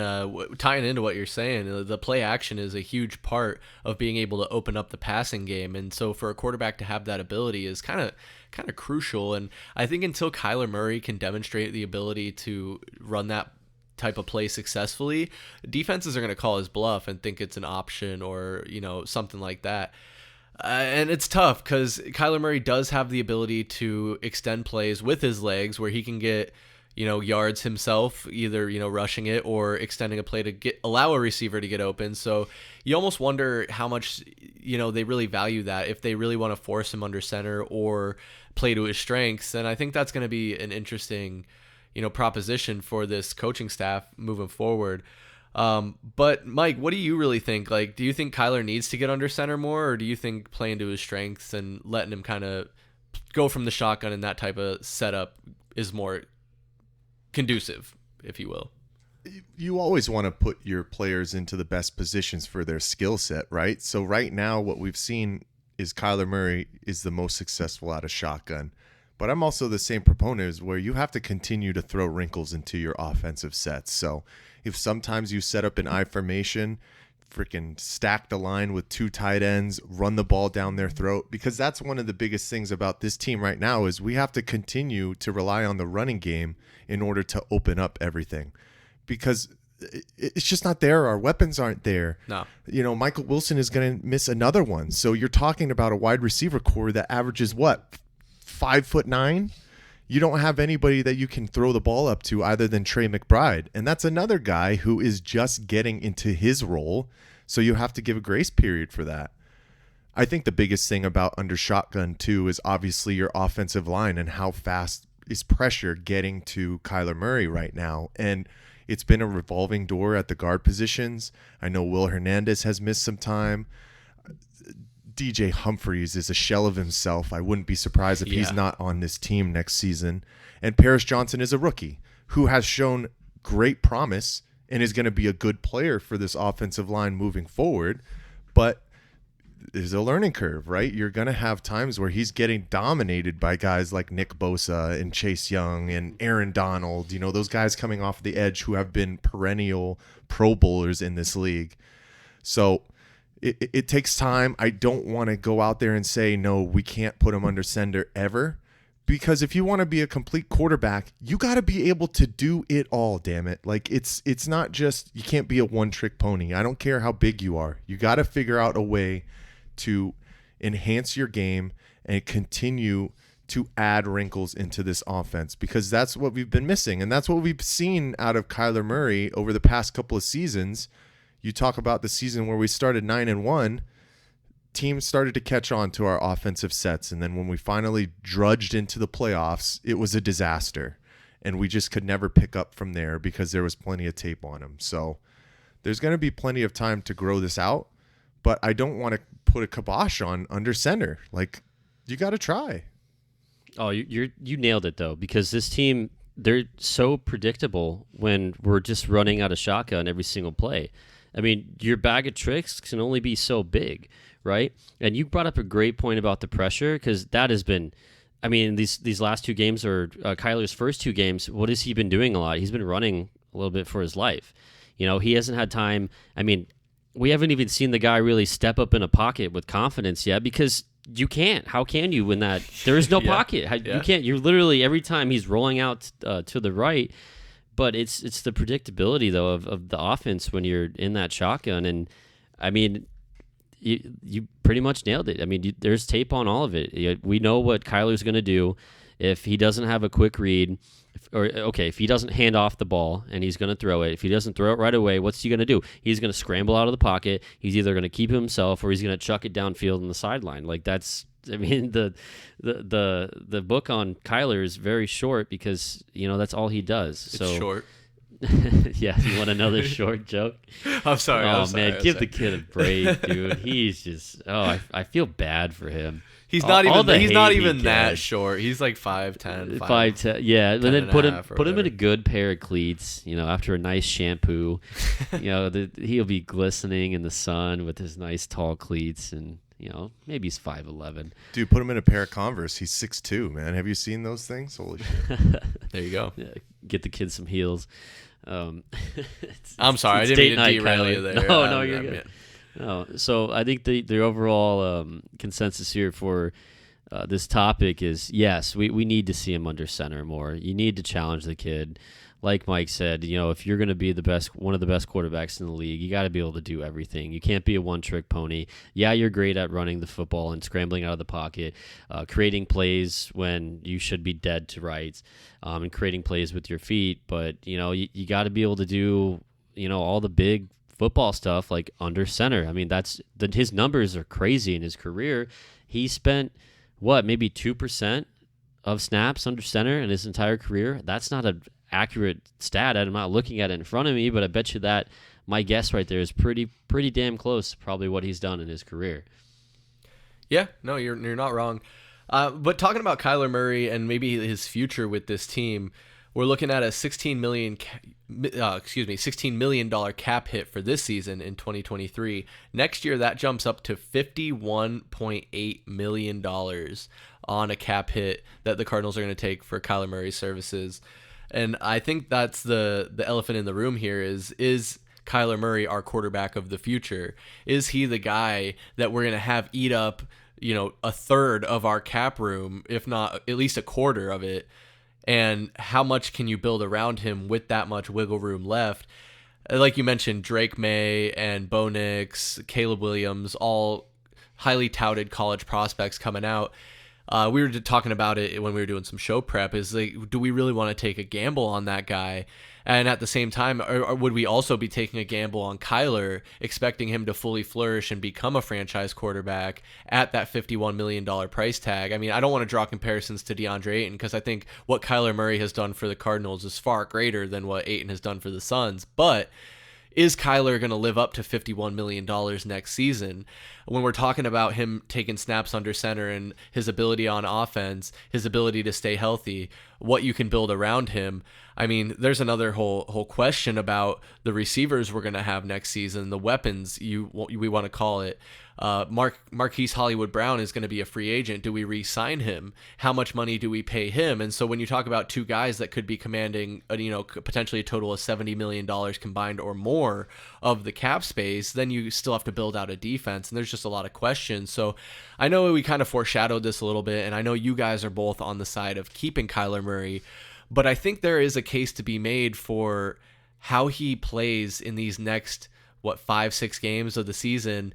tying into what you're saying, the play action is a huge part of being able to open up the passing game. And so for a quarterback to have that ability is kind of crucial. And I think until Kyler Murray can demonstrate the ability to run that type of play successfully, defenses are going to call his bluff and think it's an option or, something like that. And it's tough because Kyler Murray does have the ability to extend plays with his legs where he can get yards himself, either, rushing it or extending a play to allow a receiver to get open. So you almost wonder how much, they really value that if they really want to force him under center or play to his strengths. And I think that's going to be an interesting, proposition for this coaching staff moving forward. But Mike, what do you really think? Like, do you think Kyler needs to get under center more, or do you think playing to his strengths and letting him kind of go from the shotgun in that type of setup is more conducive, if you will? You always want to put your players into the best positions for their skill set, right? So right now what we've seen is Kyler Murray is the most successful out of shotgun. But I'm also the same proponent as where you have to continue to throw wrinkles into your offensive sets. So if sometimes you set up an I formation, freaking stack the line with two tight ends, run the ball down their throat, because that's one of the biggest things about this team right now is we have to continue to rely on the running game in order to open up everything, because it's just not there. Our weapons aren't there. No. Michael Wilson is going to miss another one. So you're talking about a wide receiver core that averages what, 5'9"? You don't have anybody that you can throw the ball up to other than Trey McBride. And that's another guy who is just getting into his role. So you have to give a grace period for that. I think the biggest thing about under shotgun too is obviously your offensive line and how fast is pressure getting to Kyler Murray right now. And it's been a revolving door at the guard positions. I know Will Hernandez has missed some time. DJ Humphries is a shell of himself. I wouldn't be surprised if he's not on this team next season. And Paris Johnson is a rookie who has shown great promise and is going to be a good player for this offensive line moving forward. But there's a learning curve, right? You're going to have times where he's getting dominated by guys like Nick Bosa and Chase Young and Aaron Donald, those guys coming off the edge who have been perennial Pro Bowlers in this league. So it takes time. I don't want to go out there and say, no, we can't put him under center ever. Because if you want to be a complete quarterback, you got to be able to do it all, damn it. Like, it's not just, you can't be a one-trick pony. I don't care how big you are. You got to figure out a way to enhance your game and continue to add wrinkles into this offense, because that's what we've been missing. And that's what we've seen out of Kyler Murray over the past couple of seasons. You talk about the season where we started 9-1. Teams started to catch on to our offensive sets, and then when we finally drudged into the playoffs, it was a disaster, and we just could never pick up from there because there was plenty of tape on him. So there's going to be plenty of time to grow this out, but I don't want to put a kibosh on under center. Like, you got to try. Oh, you nailed it though, because this team, they're so predictable when we're just running out of shotgun every single play. I mean, your bag of tricks can only be so big, right? And you brought up a great point about the pressure, because that has been, I mean, these last 2 games, or Kyler's first 2 games, what has he been doing a lot? He's been running a little bit for his life. He hasn't had time. I mean, we haven't even seen the guy really step up in a pocket with confidence yet, because you can't. How can you when there is no pocket? You can't. You're literally, every time he's rolling out to the right. But it's the predictability, though, of the offense when you're in that shotgun. And, I mean, you pretty much nailed it. I mean, there's tape on all of it. We know what Kyler's going to do if he doesn't have a quick read. If he doesn't hand off the ball and he's going to throw it. If he doesn't throw it right away, what's he going to do? He's going to scramble out of the pocket. He's either going to keep himself or he's going to chuck it downfield on the sideline. Like, that's... I mean, the book on Kyler is very short, because that's all he does. It's short. Yeah, you want another short joke? I'm sorry. Oh man, give the kid a break, dude. He's just I feel bad for him. He's not even that short. He's like 5'10". 5'10". Yeah, but then put him in a good pair of cleats. After a nice shampoo, he'll be glistening in the sun with his nice tall cleats, and maybe he's 5'11". Dude, put him in a pair of Converse. He's 6'2", man. Have you seen those things? Holy shit. There you go. Yeah, get the kid some heels. I'm sorry. I didn't mean to derail you there. No, you're good. No, so I think the overall consensus here for this topic is, yes, we need to see him under center more. You need to challenge the kid. Like Mike said, if you're going to be one of the best quarterbacks in the league, you got to be able to do everything. You can't be a one-trick pony. Yeah, you're great at running the football and scrambling out of the pocket, creating plays when you should be dead to rights, and creating plays with your feet. But, you got to be able to do, all the big football stuff like under center. I mean, his numbers are crazy in his career. He spent, maybe 2% of snaps under center in his entire career. That's not an accurate stat. I'm not looking at it in front of me, but I bet you that my guess right there is pretty damn close to probably what he's done in his career. Yeah, no, you're not wrong. But talking about Kyler Murray and maybe his future with this team, we're looking at a $16 million cap hit for this season in 2023. Next year, that jumps up to $51.8 million on a cap hit that the Cardinals are going to take for Kyler Murray's services. And I think that's the elephant in the room here is Kyler Murray our quarterback of the future? Is he the guy that we're going to have eat up, a third of our cap room, if not at least a quarter of it? And how much can you build around him with that much wiggle room left? Like you mentioned, Drake May and Bo Nix, Caleb Williams, all highly touted college prospects coming out. We were talking about it when we were doing some show prep, is like, do we really want to take a gamble on that guy? And at the same time, or would we also be taking a gamble on Kyler, expecting him to fully flourish and become a franchise quarterback at that $51 million price tag? I mean, I don't want to draw comparisons to DeAndre Ayton, because I think what Kyler Murray has done for the Cardinals is far greater than what Ayton has done for the Suns. But is Kyler going to live up to $51 million next season? When we're talking about him taking snaps under center and his ability on offense, his ability to stay healthy, what you can build around him. I mean, there's another whole question about the receivers we're going to have next season, the weapons we want to call it. Marquise Hollywood Brown is going to be a free agent. Do we re-sign him? How much money do we pay him? And so when you talk about two guys that could be commanding, potentially a total of $70 million combined or more of the cap space, then you still have to build out a defense. And there's just a lot of questions. So I know we kind of foreshadowed this a little bit, and I know you guys are both on the side of keeping Kyler Murray, but I think there is a case to be made for how he plays in these next, 5-6 games of the season.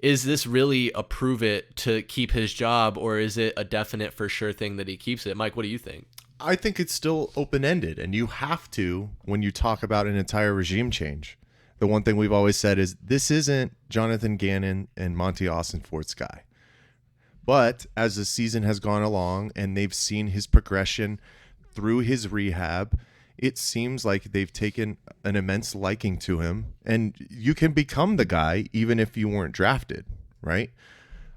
Is this really a prove it to keep his job, or is it a definite for sure thing that he keeps it? Mike, what do you think? I think it's still open-ended, and you have to when you talk about an entire regime change. The one thing we've always said is this isn't Jonathan Gannon and Monty Austin-Ford's guy. But as the season has gone along and they've seen his progression through his rehab, it seems like they've taken an immense liking to him, and you can become the guy even if you weren't drafted, right?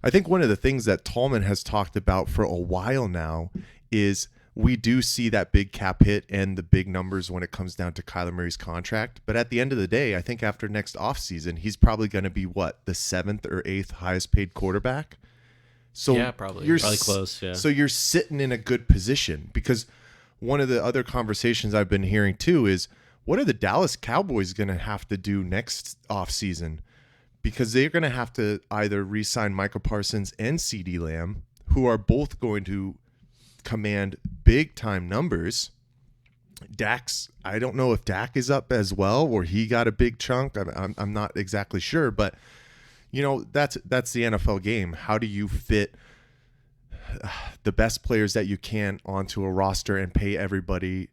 I think one of the things that Tallman has talked about for a while now is we do see that big cap hit and the big numbers when it comes down to Kyler Murray's contract. But at the end of the day, I think after next offseason, he's probably going to be the 7th or 8th highest paid quarterback. So yeah, probably close. Yeah. So you're sitting in a good position, because one of the other conversations I've been hearing too is, what are the Dallas Cowboys going to have to do next offseason? Because they're going to have to either re-sign Michael Parsons and CeeDee Lamb, who are both going to command big-time numbers. Dak's, I don't know if Dak is up as well, or he got a big chunk. I'm not exactly sure, but that's the NFL game. How do you fit the best players that you can onto a roster and pay everybody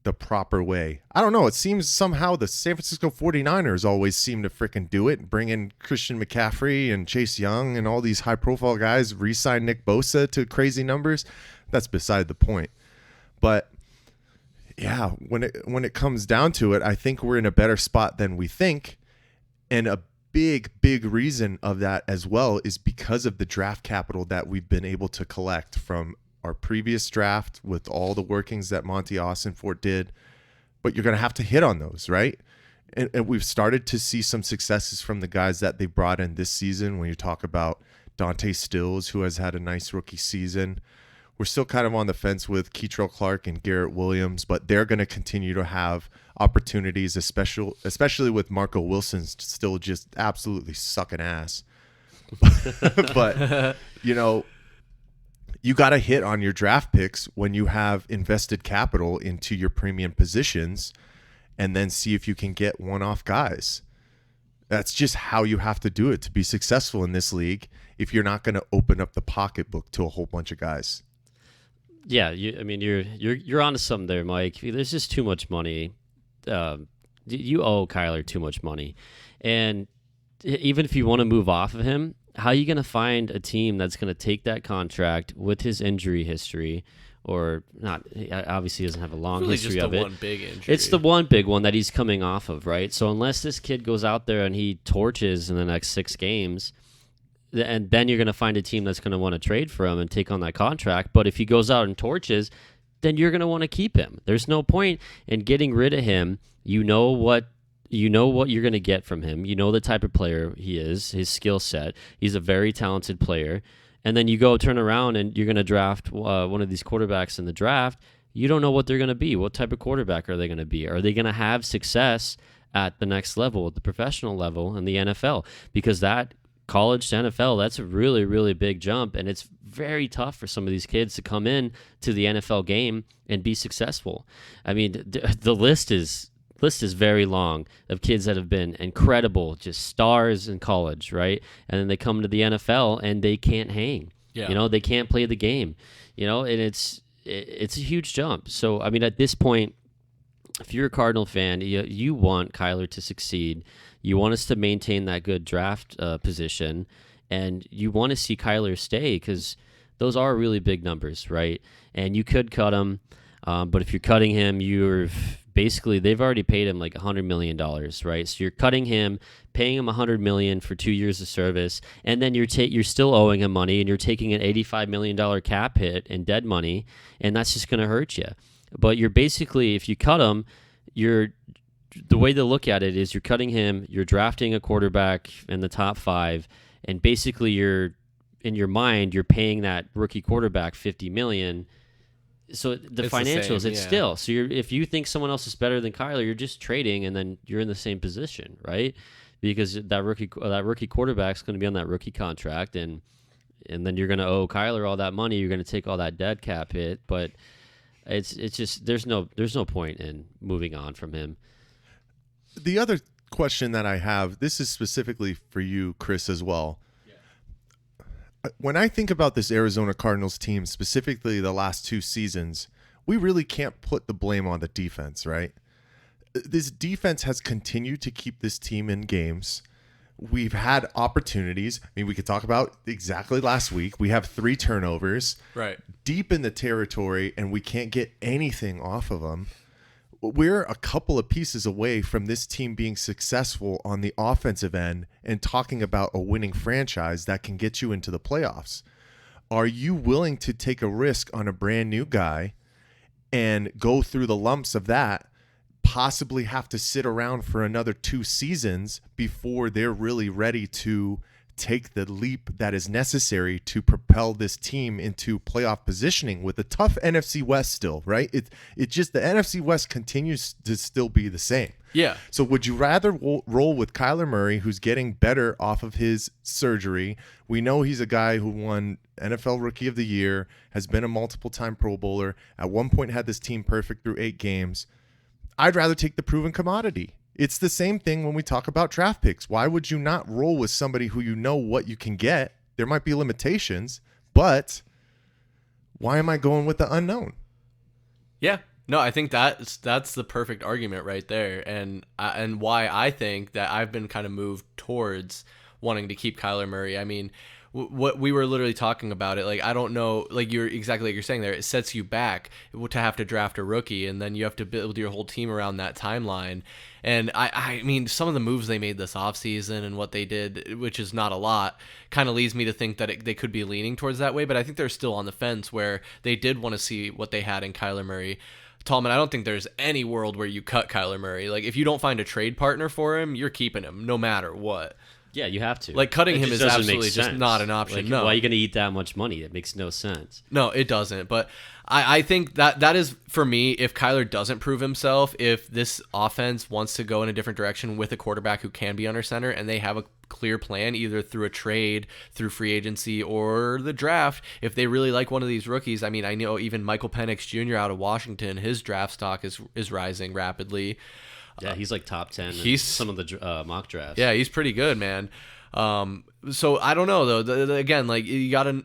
the proper way? I don't know. It seems somehow the San Francisco 49ers always seem to freaking do it. Bring in Christian McCaffrey and Chase Young and all these high-profile guys, re-sign Nick Bosa to crazy numbers. That's beside the point. But yeah, when it comes down to it, I think we're in a better spot than we think. And a big reason of that as well is because of the draft capital that we've been able to collect from our previous draft with all the workings that Monty Austin-Ford did. But you're going to have to hit on those, right? And we've started to see some successes from the guys that they brought in this season. When you talk about Dante Stills, who has had a nice rookie season. We're still kind of on the fence with Keitrell Clark and Garrett Williams, but they're going to continue to have opportunities, especially with Marco Wilson still just absolutely sucking ass. But, you got to hit on your draft picks when you have invested capital into your premium positions, and then see if you can get one-off guys. That's just how you have to do it to be successful in this league if you're not going to open up the pocketbook to a whole bunch of guys. Yeah, you're onto something there, Mike. There's just too much money. You owe Kyler too much money, and even if you want to move off of him, how are you going to find a team that's going to take that contract with his injury history, or not? Obviously, he doesn't have a long really history just of the it. one big injury. It's the one big one that he's coming off of, right? So unless this kid goes out there and he torches in the next 6 games. And then you're going to find a team that's going to want to trade for him and take on that contract. But if he goes out and torches, then you're going to want to keep him. There's no point in getting rid of him. You know what you're going to get from him. You know the type of player he is, his skill set. He's a very talented player. And then you go turn around and you're going to draft one of these quarterbacks in the draft. You don't know what they're going to be. What type of quarterback are they going to be? Are they going to have success at the next level, at the professional level in the NFL? Because that college to NFL, that's a really, really big jump, and it's very tough for some of these kids to come in to the NFL game and be successful. I mean, the list is very long of kids that have been incredible, just stars in college, right? And then they come to the NFL and they can't hang. Yeah. They can't play the game. And it's a huge jump. So, I mean, at this point, if you're a Cardinal fan, you want Kyler to succeed. You want us to maintain that good draft position, and you want to see Kyler stay because those are really big numbers, right? And you could cut him, but if you're cutting him, they've already paid him like $100 million, right? So you're cutting him, paying him $100 million for 2 years of service, and then you're still owing him money, and you're taking an $85 million cap hit in dead money, and that's just going to hurt you. But you're basically, if you cut him, the way to look at it is you're cutting him, you're drafting a quarterback in the top 5, and basically you're in your mind you're paying that rookie quarterback $50 million. So the It's financials, the same, it's yeah. still. So if you think someone else is better than Kyler, you're just trading, and then you're in the same position, right? Because that rookie quarterback's going to be on that rookie contract, and then you're going to owe Kyler all that money. You're going to take all that dead cap hit, but it's just there's no point in moving on from him. The other question that I have, this is specifically for you, Chris, as well. When I think about this Arizona Cardinals team, specifically the last 2 seasons, we really can't put the blame on the defense, right? This defense has continued to keep this team in games. We've had opportunities. I mean, we could talk about exactly last week. We have 3 turnovers Right. deep in the territory, and we can't get anything off of them. We're a couple of pieces away from this team being successful on the offensive end and talking about a winning franchise that can get you into the playoffs. Are you willing to take a risk on a brand new guy and go through the lumps of that, possibly have to sit around for another 2 seasons before they're really ready to take the leap that is necessary to propel this team into playoff positioning with a tough NFC West still, right? It just the NFC West continues to still be the same. Yeah. So would you rather roll with Kyler Murray, who's getting better off of his surgery? We know he's a guy who won NFL Rookie of the Year, has been a multiple-time Pro Bowler, at one point had this team perfect through 8 games. I'd rather take the proven commodity. It's the same thing when we talk about draft picks. Why would you not roll with somebody who you know what you can get? There might be limitations, but why am I going with the unknown? Yeah. No, I think that's the perfect argument right there, and why I think that I've been kind of moved towards wanting to keep Kyler Murray. I mean, what we were literally talking about it, like I don't know, like you're exactly like you're saying there, it sets you back to have to draft a rookie, and then you have to build your whole team around that timeline. And I mean, some of the moves they made this offseason and what they did, which is not a lot, kind of leads me to think that they could be leaning towards that way. But I think they're still on the fence where they did want to see what they had in Kyler Murray. Tallman, I don't think there's any world where you cut Kyler Murray. Like, if you don't find a trade partner for him, you're keeping him no matter what. Yeah, you have to. Like, cutting him is doesn't absolutely make just sense. not an option. Like, no. why are you going to eat that much money? It makes no sense. No, it doesn't. But I think that is, for me, if Kyler doesn't prove himself, if this offense wants to go in a different direction with a quarterback who can be under center, and they have a clear plan, either through a trade, through free agency, or the draft, if they really like one of these rookies, I mean, I know even Michael Penix Jr. out of Washington, his draft stock is rising rapidly. Yeah, he's like top 10 in he's some of the mock drafts. Yeah, he's pretty good, man. So I don't know though. Again, like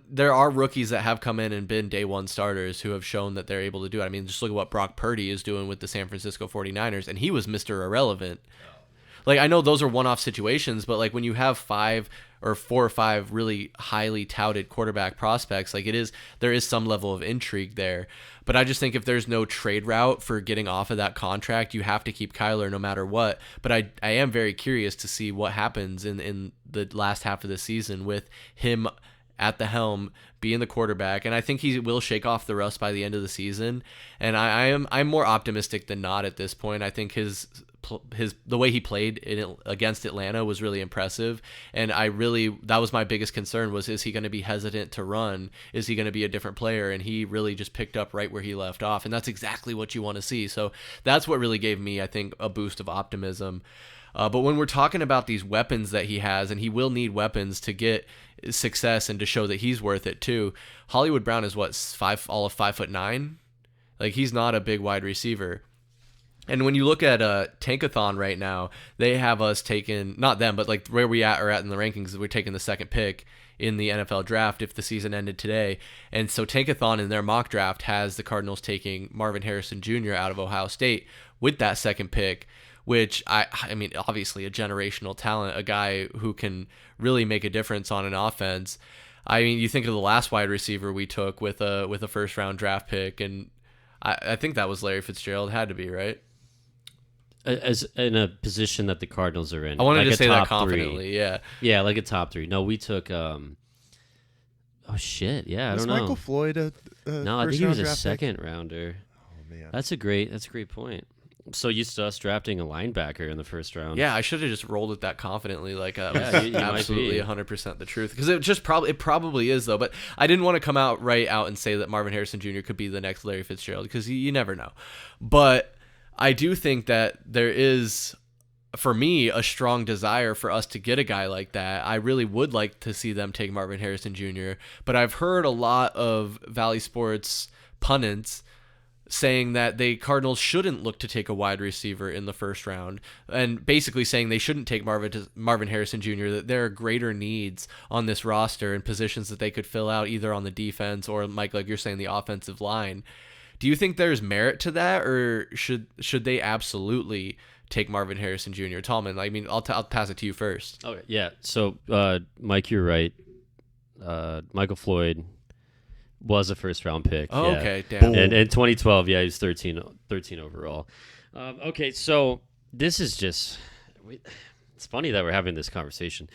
there are rookies that have come in and been day one starters who have shown that they're able to do it. I mean, just look at what Brock Purdy is doing with the San Francisco 49ers, and he was Mr. Irrelevant. Like, I know those are one-off situations, but like when you have 4 or 5 really highly touted quarterback prospects, like there is some level of intrigue there. But I just think if there's no trade route for getting off of that contract, you have to keep Kyler no matter what. But I am very curious to see what happens in the last half of the season with him at the helm, being the quarterback, and I think he will shake off the rust by the end of the season. And I'm more optimistic than not at this point. I think the way he played against Atlanta was really impressive, and that was my biggest concern was, is he going to be hesitant to run? Is he going to be a different player? And he really just picked up right where he left off, and that's exactly what you want to see. So that's what really gave me, I think, a boost of optimism. But when we're talking about these weapons that he has, and he will need weapons to get success and to show that he's worth it too. Hollywood Brown is what, all of 5'9"? Like, he's not a big wide receiver. And when you look at Tankathon right now, they have us taking, not them, but like where we are at in the rankings, we're taking the second pick in the NFL draft if the season ended today. And so Tankathon in their mock draft has the Cardinals taking Marvin Harrison Jr. out of Ohio State with that second pick, which I mean, obviously a generational talent, a guy who can really make a difference on an offense. I mean, you think of the last wide receiver we took with a first round draft pick, and I think that was Larry Fitzgerald. Had to be, right? As in a position that the Cardinals are in. I wanted like to say that 3. confidently, yeah. Yeah, like a top 3. No, we took oh shit, yeah, I don't know. Michael Floyd no, I think he was a second rounder. Oh man. That's a great point. So used to us drafting a linebacker in the first round. Yeah, I should have just rolled it that confidently, like that was Yeah, you might absolutely be. 100% the truth. Because it probably is though. But I didn't want to come out and say that Marvin Harrison Jr. could be the next Larry Fitzgerald, because you never know. But I do think that there is, for me, a strong desire for us to get a guy like that. I really would like to see them take Marvin Harrison Jr., but I've heard a lot of Valley Sports pundits saying that the Cardinals shouldn't look to take a wide receiver in the first round, and basically saying they shouldn't take Marvin Harrison Jr., that there are greater needs on this roster and positions that they could fill out either on the defense or, Mike, like you're saying, the offensive line. Do you think there's merit to that, or should they absolutely take Marvin Harrison Jr.? Tallman, I mean, I'll pass it to you first. Okay, yeah. So, Mike, you're right. Michael Floyd was a first-round pick. Oh, yeah. okay, damn. And in 2012, yeah, he was 13 overall. Okay, so this is just... It's funny that we're having this conversation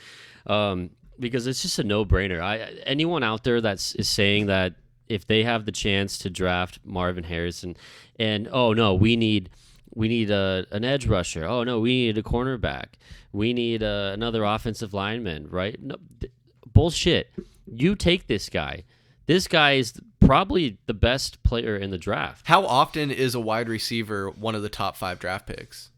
because it's just a no-brainer. Anyone out there is saying that if they have the chance to draft Marvin Harrison and, oh, no, we need an edge rusher. Oh, no, we need a cornerback. We need another offensive lineman, right? No, bullshit. You take this guy. This guy is probably the best player in the draft. How often is a wide receiver one of the top 5 draft picks?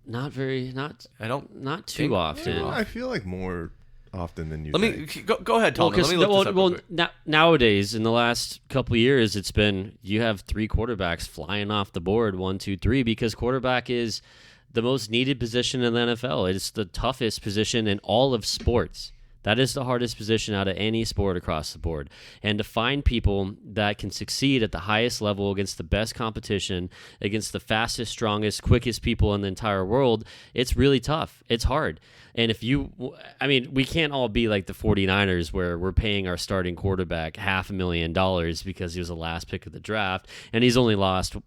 Not too often. I feel like more often than you Let think. me go ahead, Tallman. Let me look this up real quick. Nowadays, in the last couple of years, it's been you have 3 quarterbacks flying off the board, 1, 2, 3, because quarterback is the most needed position in the NFL. It's the toughest position in all of sports. That is the hardest position out of any sport across the board. And to find people that can succeed at the highest level against the best competition, against the fastest, strongest, quickest people in the entire world, it's really tough. It's hard. And we can't all be like the 49ers where we're paying our starting quarterback $500,000 because he was the last pick of the draft, and he's only lost,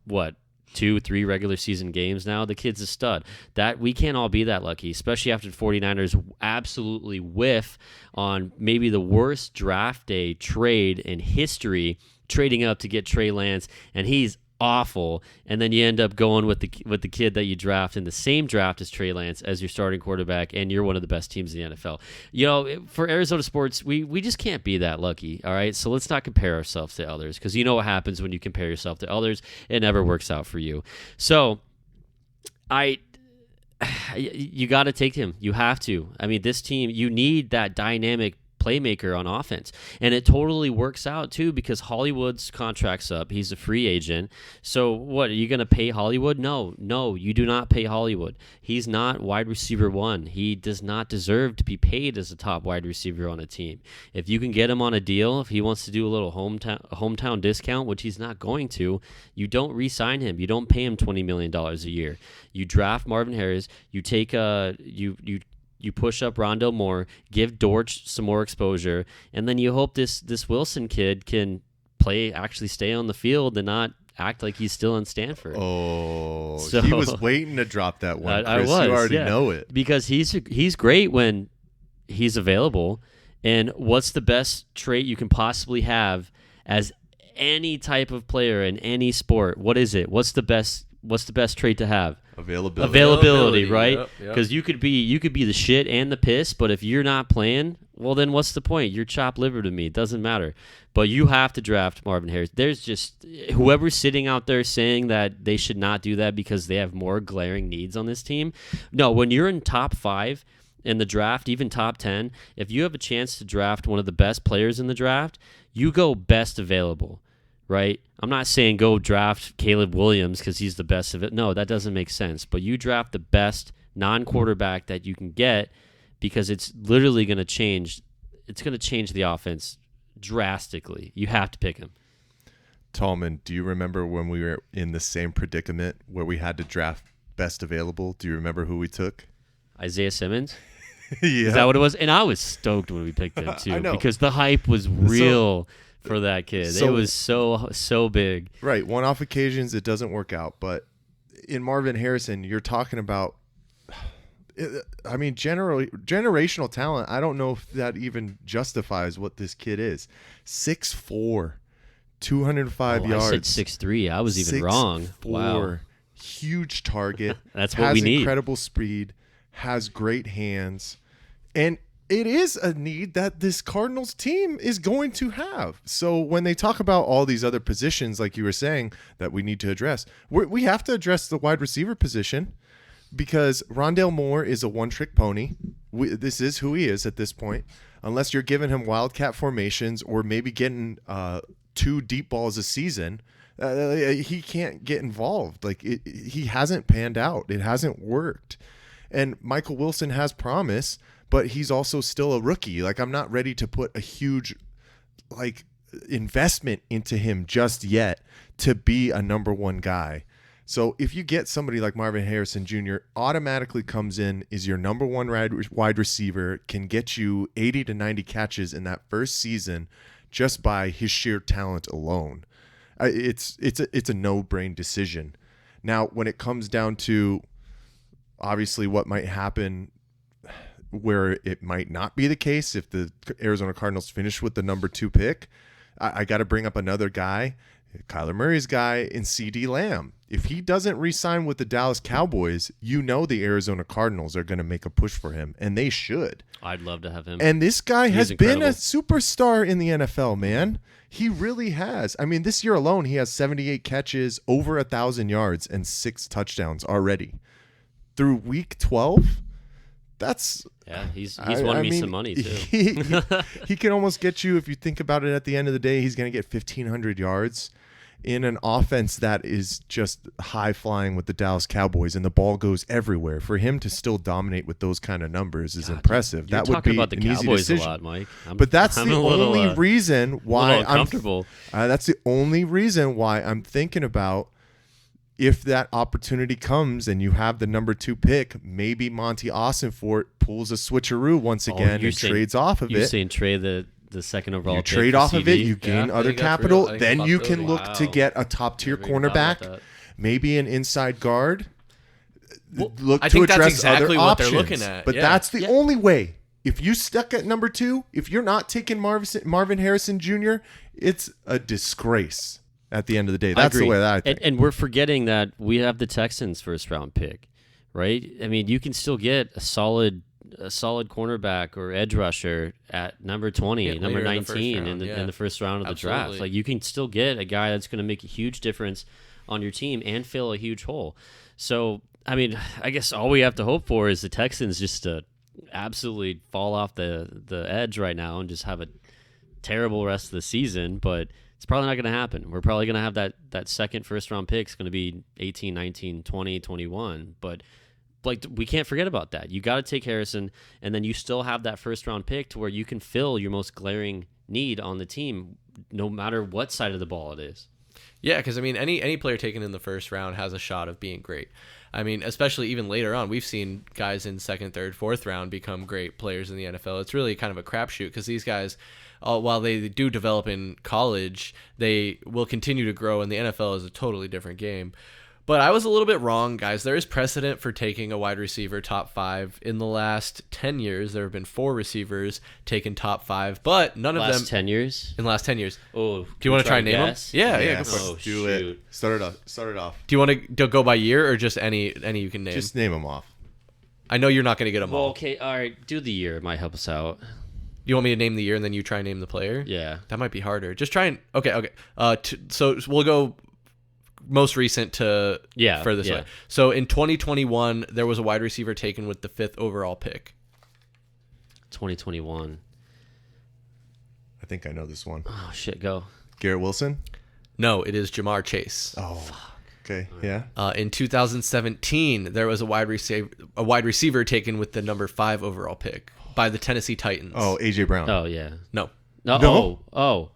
2-3 regular season games now. The kid's a stud. That we can't all be that lucky, especially after the 49ers absolutely whiff on maybe the worst draft day trade in history, trading up to get Trey Lance, and he's awful. And then you end up going with the kid that you draft in the same draft as Trey Lance as your starting quarterback, and you're one of the best teams in the NFL. You know, for Arizona sports, we just can't be that lucky, all right? So let's not compare ourselves to others, because you know what happens when you compare yourself to others. It never works out for you. So you got to take him. You have to. I mean, this team, you need that dynamic playmaker on offense, and it totally works out too, because Hollywood's contract's up. He's a free agent. So what, are you going to pay Hollywood? No, you do not pay Hollywood. He's not wide receiver 1. He does not deserve to be paid as a top wide receiver on a team. If you can get him on a deal, if he wants to do a little hometown discount, which he's not going to, you don't re-sign him. You don't pay him $20 million a year. You draft Marvin Harris. You take you push up Rondell Moore, give Dortch some more exposure, and then you hope this Wilson kid can actually stay on the field and not act like he's still in Stanford. Oh, so, he was waiting to drop that one, Chris. I was, you already know it. Because he's great when he's available, and what's the best trait you can possibly have as any type of player in any sport? What is it? What's the best trait to have? Availability, right? Because you could be the shit and the piss, but if you're not playing, well, then what's the point? You're chopped liver to me. It doesn't matter. But you have to draft Marvin Harris. There's just whoever's sitting out there saying that they should not do that because they have more glaring needs on this team. No, when you're in top 5 in the draft, even top 10, if you have a chance to draft one of the best players in the draft, you go best available. Right? I'm not saying go draft Caleb Williams because he's the best of it. No, that doesn't make sense. But you draft the best non-quarterback that you can get, because it's literally going to change. It's going to change the offense drastically. You have to pick him. Tallman, do you remember when we were in the same predicament where we had to draft best available? Do you remember who we took? Isaiah Simmons? Yeah. Is that what it was? And I was stoked when we picked him too, I know. because the hype was real. For that kid. It was so big. Right. One-off occasions, it doesn't work out. But in Marvin Harrison, you're talking about, I mean, generational talent. I don't know if that even justifies what this kid is. 6'4", 205 yards. I said 6'3". I was even wrong. Wow. huge target. That's what we need. Has incredible speed, has great hands, and it is a need that this Cardinals team is going to have. So when they talk about all these other positions, like you were saying, that we need to address, we have to address the wide receiver position, because Rondale Moore is a one-trick pony. This is who he is at this point. Unless you're giving him wildcat formations or maybe getting 2 deep balls a season, he can't get involved. Like he hasn't panned out. It hasn't worked. And Michael Wilson has promise, but he's also still a rookie. Like, I'm not ready to put a huge investment into him just yet to be a number 1 guy. So if you get somebody like Marvin Harrison Jr., automatically comes in, is your number 1 wide receiver, can get you 80 to 90 catches in that first season just by his sheer talent alone. It's a no-brain decision. Now, when it comes down to obviously what might happen, where it might not be the case if the Arizona Cardinals finish with the number 2 pick, I got to bring up another guy, Kyler Murray's guy, in CD Lamb. If he doesn't re-sign with the Dallas Cowboys, the Arizona Cardinals are going to make a push for him, and they should. I'd love to have him. And this guy has been a incredible. superstar in the NFL, man. He really has. I mean, this year alone, he has 78 catches, over 1,000 yards, and 6 touchdowns already. Through week 12, that's... Yeah, he's won me some money, too. He can almost get you, if you think about it, at the end of the day, he's going to get 1,500 yards in an offense that is just high-flying with the Dallas Cowboys, and the ball goes everywhere. For him to still dominate with those kind of numbers is impressive. You're That would talking be about the an easy Cowboys decision. a lot, Mike. But that's I'm the a little, only reason why I'm comfortable. That's the only reason why I'm thinking about, if that opportunity comes and you have the number 2 pick, maybe Monty Austinfort pulls a switcheroo once again and trades off of You're it. saying trade the second overall You pick trade for off of it, CD? you gain Yeah, I other think that's capital, real. I think then it's you a can look possibility. to get a top-tier Never even thought about cornerback, that. maybe an inside guard. Look I to think that's address exactly other what they're options. looking at, But yeah. that's the only way. If you stuck at number 2, if you're not taking Marvin Harrison Jr., it's a disgrace at the end of the day. That's the way that I think. And we're forgetting that we have the Texans' first-round pick, right? I mean, you can still get a solid cornerback or edge rusher at number 20, number later in the 19 first round, in the first round of the draft. Absolutely. Like, you can still get a guy that's going to make a huge difference on your team and fill a huge hole. So, I mean, I guess all we have to hope for is the Texans just to absolutely fall off the edge right now and just have a terrible rest of the season, but it's probably not going to happen. We're probably going to have that second first-round pick is going to be 18, 19, 20, 21, but like, we can't forget about that. You got to take Harrison, and then you still have that first-round pick to where you can fill your most glaring need on the team, no matter what side of the ball it is. Yeah, because I mean, any player taken in the first round has a shot of being great. I mean, especially even later on, we've seen guys in second, third, fourth round become great players in the NFL. It's really kind of a crapshoot because these guys, while they do develop in college, they will continue to grow, and the NFL is a totally different game. But I was a little bit wrong, guys. There is precedent for taking a wide receiver top 5. In the last 10 years, there have been 4 receivers taken top 5, but none of them... Last 10 years? In the last 10 years. Oh, Do you want to try and name them? Yeah, Yes. go for it. Oh, Do shoot. it. Start it off. Do you want to go by year or just any you can name? Just name them off. I know you're not going to get them Well, all. okay, all right. Do the year. It might help us out. You want me to name the year and then you try and name the player? Yeah. That might be harder. Just try and... Okay. So we'll go most recent to furthest way. So in 2021, there was a wide receiver taken with the 5th overall pick. 2021. I think I know this one. Oh, shit, go. Garrett Wilson? No, it is Jamar Chase. Oh, okay. Yeah. In 2017, there was a wide receiver taken with the number 5 overall pick by the Tennessee Titans. Oh, A.J. Brown. Oh, yeah. No. No. Oh.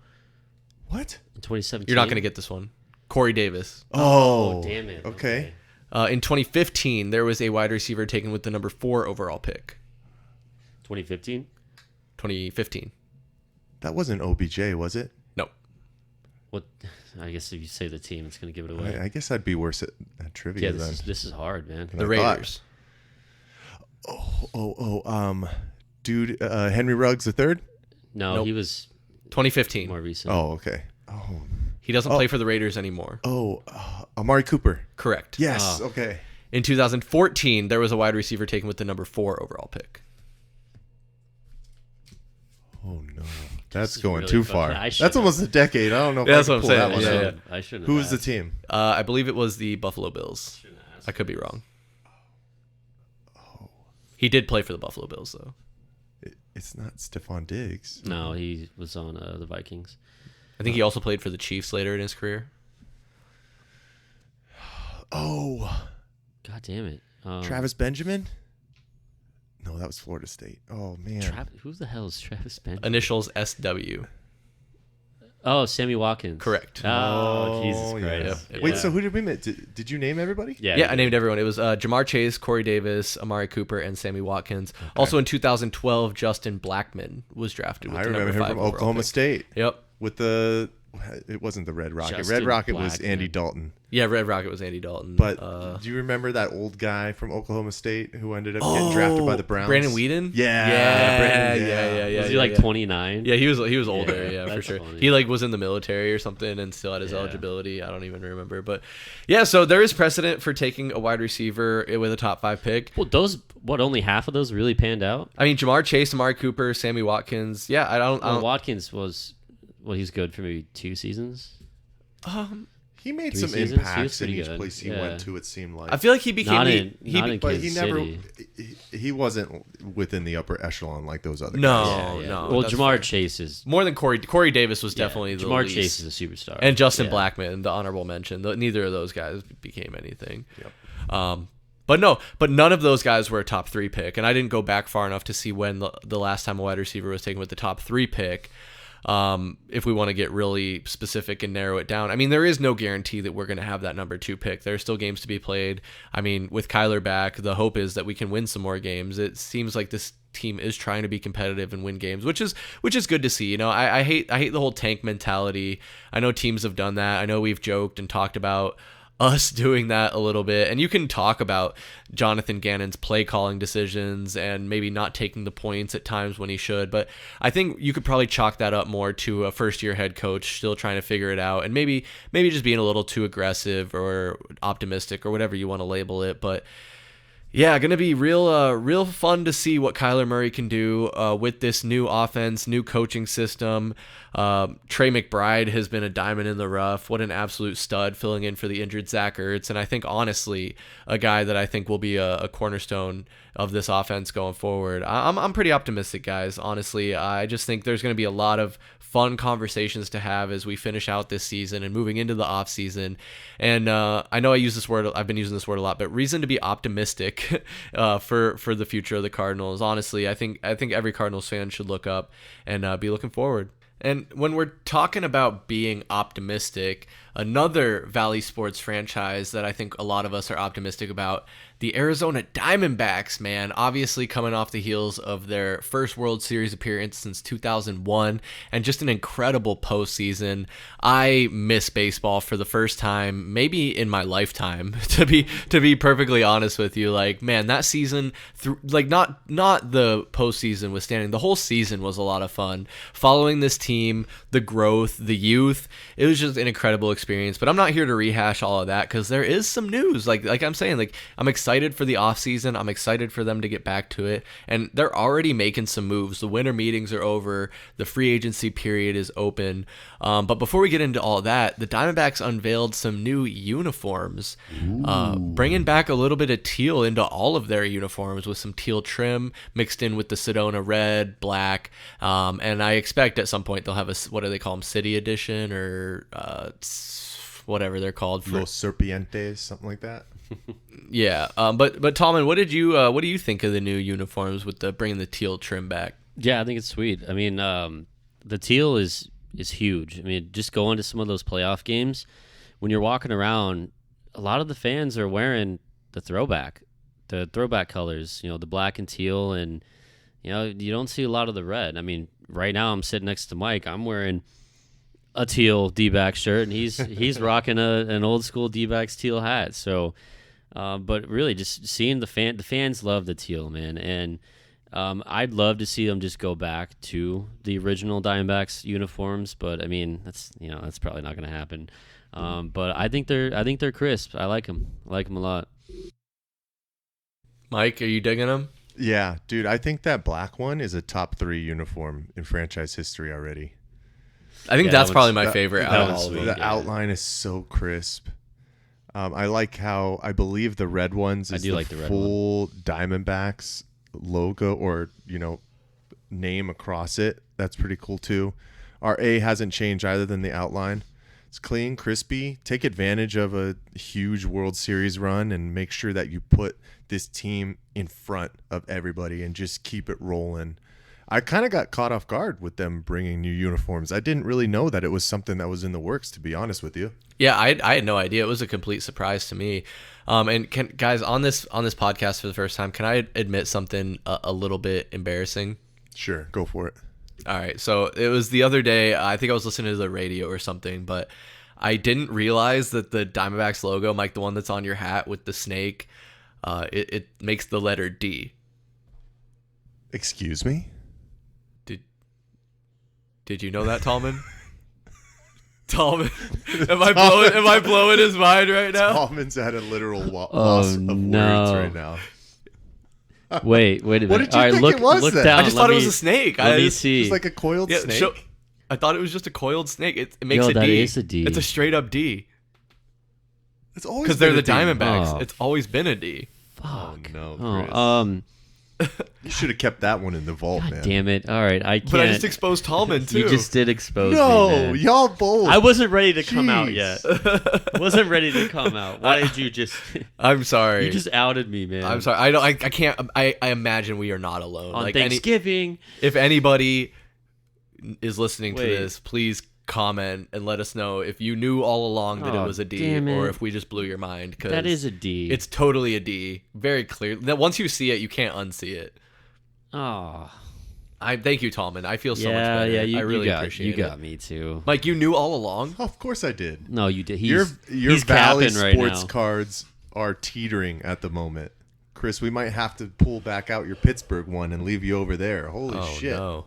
What? In 2017? You're not going to get this one. Corey Davis. Oh, damn it. Okay. In 2015, there was a wide receiver taken with the number 4 overall pick. 2015? 2015. That wasn't OBJ, was it? No. What? I guess if you say the team, it's going to give it away. I guess I'd be worse at trivia Yeah, then. this is hard, man. The Raiders. Dude, Henry Ruggs III? No, Nope. he was 2015. more recent. Oh, okay. Oh, He doesn't play for the Raiders anymore. Amari Cooper. Correct. Yes. Okay. In 2014, there was a wide receiver taken with the number 4 overall pick. Oh no, that's is going really too fun. far. I That's should've- almost a decade. I don't know if Yeah, I that's can what pull I'm that saying. one Yeah, out. I shouldn't. Who was the team? I believe it was the Buffalo Bills. I could be wrong. He did play for the Buffalo Bills, though. It's not Stephon Diggs. No, he was on the Vikings. I think he also played for the Chiefs later in his career. Oh, God damn it. Travis Benjamin? No, that was Florida State. Oh, man. Who the hell is Travis Benjamin? Initials SW. Oh, Sammy Watkins. Correct. Oh, Jesus Christ. Yep. Wait, so who did we meet? Did you name everybody? Yeah, I named everyone. It was Jamar Chase, Corey Davis, Amari Cooper, and Sammy Watkins. Okay. Also in 2012, Justin Blackmon was drafted with I the remember number him 5 from Oklahoma pick. State. Yep. With the... It wasn't the Red Rocket. Justin Red Rocket was Blackmon. Andy Dalton. Yeah, Red Rocket was Andy Dalton. But do you remember that old guy from Oklahoma State who ended up getting drafted by the Browns? Brandon Whedon? Yeah. Brandon, Yeah. Was he like 29? Yeah, he was older, yeah, for That's sure. funny. He was in the military or something and still had his eligibility. I don't even remember. But yeah, so there is precedent for taking a wide receiver with a top 5 pick. Well, only half of those really panned out? I mean, Jamar Chase, Amari Cooper, Sammy Watkins. Yeah, I don't Watkins he's good for maybe 2 seasons. He made 3 some seasons? He was impacts in pretty each good. place he Yeah. went to, it seemed like. I feel like he became Not the- in but he Kansas never City. he wasn't within the upper echelon like those other No. guys. no. Well, that's Jamar fair. Chase is More than Corey Davis was definitely the Jamar least. Chase is a superstar. And Justin Yeah. Blackmon, the honorable mention. Neither of those guys became anything. Yep. But none of those guys were a top 3 pick. And I didn't go back far enough to see when the last time a wide receiver was taken with the top 3 pick. If we want to get really specific and narrow it down. I mean, there is no guarantee that we're going to have that number 2 pick. There are still games to be played. I mean, with Kyler back, the hope is that we can win some more games. It seems like this team is trying to be competitive and win games, which is good to see. You know, I hate the whole tank mentality. I know teams have done that. I know we've joked and talked about us doing that a little bit, and you can talk about Jonathan Gannon's play calling decisions and maybe not taking the points at times when he should, but I think you could probably chalk that up more to a first-year head coach still trying to figure it out, and maybe just being a little too aggressive or optimistic or whatever you want to label it. But yeah, going to be real fun to see what Kyler Murray can do with this new offense, new coaching system. Trey McBride has been a diamond in the rough. What an absolute stud filling in for the injured Zach Ertz. And I think, honestly, a guy that I think will be a cornerstone of this offense going forward. I'm pretty optimistic, guys, honestly. I just think there's going to be a lot of fun conversations to have as we finish out this season and moving into the off season. And I know I've been using this word a lot, but reason to be optimistic for the future of the Cardinals. Honestly, I think every Cardinals fan should look up and be looking forward. And when we're talking about being optimistic, another Valley Sports franchise that I think a lot of us are optimistic about, the Arizona Diamondbacks, man, obviously coming off the heels of their first World Series appearance since 2001 and just an incredible postseason. I miss baseball for the first time, maybe in my lifetime, to be perfectly honest with you. Like, man, that season, not the postseason withstanding, the whole season was a lot of fun. Following this team, the growth, the youth, it was just an incredible experience. But I'm not here to rehash all of that because there is some news. Like I'm saying, like, I'm excited for the offseason. I'm excited for them to get back to it. And they're already making some moves. The winter meetings are over. The free agency period is open. But before we get into all that, the Diamondbacks unveiled some new uniforms, bringing back a little bit of teal into all of their uniforms with some teal trim mixed in with the Sedona red, black. And I expect at some point they'll have what do they call them? City edition or whatever they're called. Los Serpientes, something like that. Yeah, but Tallman, what do you think of the new uniforms with bringing the teal trim back? Yeah, I think it's sweet. I mean, the teal is huge. I mean, just going to some of those playoff games, when you're walking around, a lot of the fans are wearing the throwback colors. You know, the black and teal, and you know, you don't see a lot of the red. I mean, right now I'm sitting next to Mike. I'm wearing a teal D-back shirt, and he's rocking an old school D-backs teal hat. So, but really, just seeing the fans love the teal, man, and I'd love to see them just go back to the original Diamondbacks uniforms, but I mean that's probably not going to happen. But I think they're crisp. I like them. I like them a lot. Mike, are you digging them? Yeah, dude, I think that black one is a top 3 uniform in franchise history already. I think that's probably my favorite out of one's all of sweet. them. The outline is so crisp. I like how I believe the red ones is like the red full Diamondbacks logo or name across it. That's pretty cool too. Our A hasn't changed either than the outline. It's clean, crispy. Take advantage of a huge World Series run and make sure that you put this team in front of everybody and just keep it rolling. I kind of got caught off guard with them bringing new uniforms. I didn't really know that it was something that was in the works, to be honest with you. Yeah, I had no idea. It was a complete surprise to me. And guys, on this podcast for the first time, can I admit something a little bit embarrassing? Sure, go for it. All right, so it was the other day. I think I was listening to the radio or something, but I didn't realize that the Diamondbacks logo, Mike, the one that's on your hat with the snake, it makes the letter D. Excuse me? Did you know that, Tallman? Tallman, am I blowing his mind right now? Tallman's at a literal loss of words right now. Wait a minute. What did you All right, think it was look then? down. I just thought it was a snake. Let me see. It's like a coiled snake. I thought it was just a coiled snake. It makes a that D. is a D. It's a straight up D. It's always Because they're been the a D. Diamondbacks. Oh. It's always been a D. Oh Fuck. no, Oh, Chris. You should have kept that one in the vault, God man. damn it. All right, I can't. But I just exposed Tallman too. You just did expose me, No, man. y'all both. I wasn't ready to come out Jeez. yet. I wasn't ready to come out. Why did you just... I'm sorry. You just outed me, man. I'm sorry. I can't. I imagine we are not alone. On Thanksgiving. If anybody is listening to Wait. this, please comment and let us know if you knew all along that it Oh, was a D damn or it. if we just blew your mind. 'Cause That is a D. It's totally a D. Very clear. That once you see it, you can't unsee it. Oh. I thank you, Tallman. I feel so much Yeah, better. yeah. I really appreciate it. You got me, too. Mike, you knew all along. Of course I did. No, you did. Your He's Valley capping right sports now. cards are teetering at the moment. Chris, we might have to pull back out your Pittsburgh one and leave you over there. Holy Oh shit. no.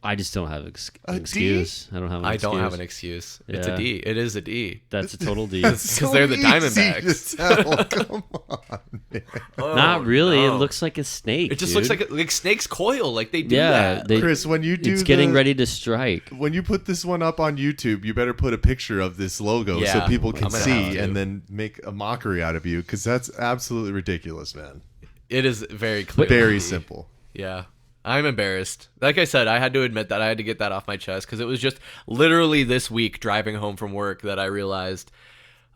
I just don't have an A D? excuse. I don't have an I excuse. don't have an excuse. It's a Yeah. D. It is a D. That's a total D. Because they're the easy Diamondbacks. to tell. Come on, man. Not really. no. It looks like a snake. It just dude. looks like snakes coil. Like they do Yeah, that. Chris, when you do it's getting ready to strike. When you put this one up on YouTube, you better put a picture of this logo so Yeah, people can I'm gonna have see to. and then make a mockery out of you because that's absolutely ridiculous, man. It is very clear. Very simple. Yeah. I'm embarrassed. Like I said, I had to admit that. I had to get that off my chest because it was just literally this week driving home from work that I realized,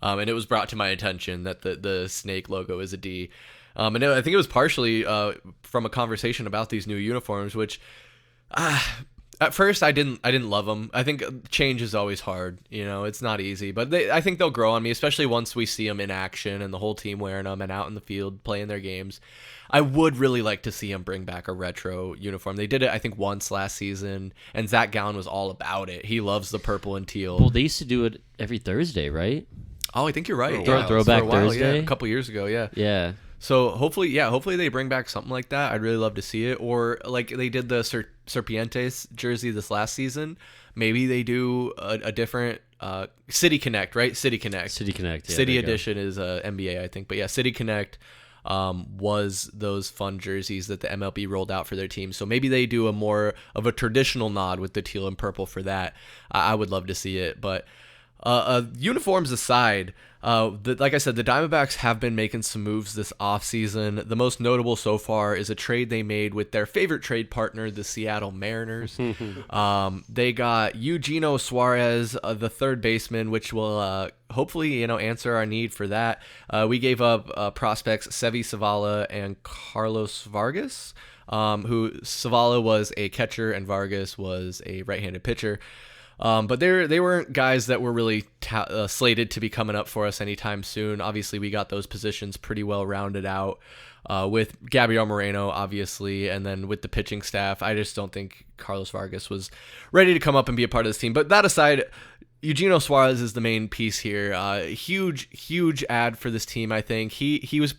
and it was brought to my attention that the snake logo is a D. And I think it was partially from a conversation about these new uniforms, which at first I didn't love them. I think change is always hard. You know, it's not easy, but I think they'll grow on me, especially once we see them in action and the whole team wearing them and out in the field playing their games. I would really like to see them bring back a retro uniform. They did it, I think, once last season, and Zach Gallen was all about it. He loves the purple and teal. Well, they used to do it every Thursday, right? Oh, I think you're right. For a Yeah, Throwback for a while, Thursday? yeah, a couple years ago, yeah. Yeah. So hopefully they bring back something like that. I'd really love to see it. Or like they did the Serpientes jersey this last season. Maybe they do a different City Connect, right? City Connect. City Connect. Yeah, City there you go. Edition is NBA, I think. But yeah, City Connect was those fun jerseys that the MLB rolled out for their team. So maybe they do a more of a traditional nod with the teal and purple for that. I would love to see it. But uniforms aside, like I said, the Diamondbacks have been making some moves this offseason. The most notable so far is a trade they made with their favorite trade partner, the Seattle Mariners. They got Eugenio Suarez, the third baseman, which will hopefully answer our need for that. We gave up prospects Sevi Savala and Carlos Vargas, who Savala was a catcher and Vargas was a right-handed pitcher. But they weren't guys that were really slated to be coming up for us anytime soon. Obviously, we got those positions pretty well rounded out with Gabriel Moreno, obviously, and then with the pitching staff. I just don't think Carlos Vargas was ready to come up and be a part of this team. But that aside, Eugenio Suarez is the main piece here. Huge ad for this team, I think. He was...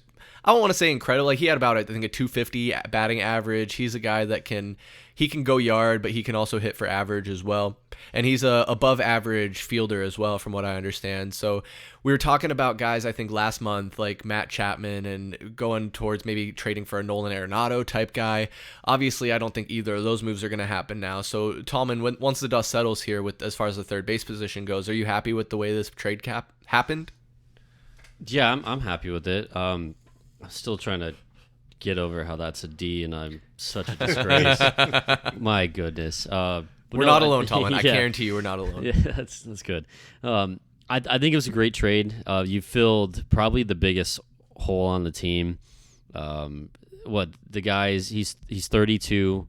I don't want to say incredible. Like he had about, I think, a 250 batting average. He's a guy that can go yard, but he can also hit for average as well. And he's a above average fielder as well, from what I understand. So we were talking about guys, I think last month, like Matt Chapman, and going towards maybe trading for a Nolan Arenado type guy. Obviously, I don't think either of those moves are going to happen now. So Tallman, once the dust settles here, with as far as the third base position goes, are you happy with the way this trade cap happened? Yeah, I'm happy with it. I'm still trying to get over how that's a D and I'm such a disgrace. My goodness. We're not alone, Tallman. I guarantee you we're not alone. Yeah, that's good. I think it was a great trade. You filled probably the biggest hole on the team. The guy is he's 32.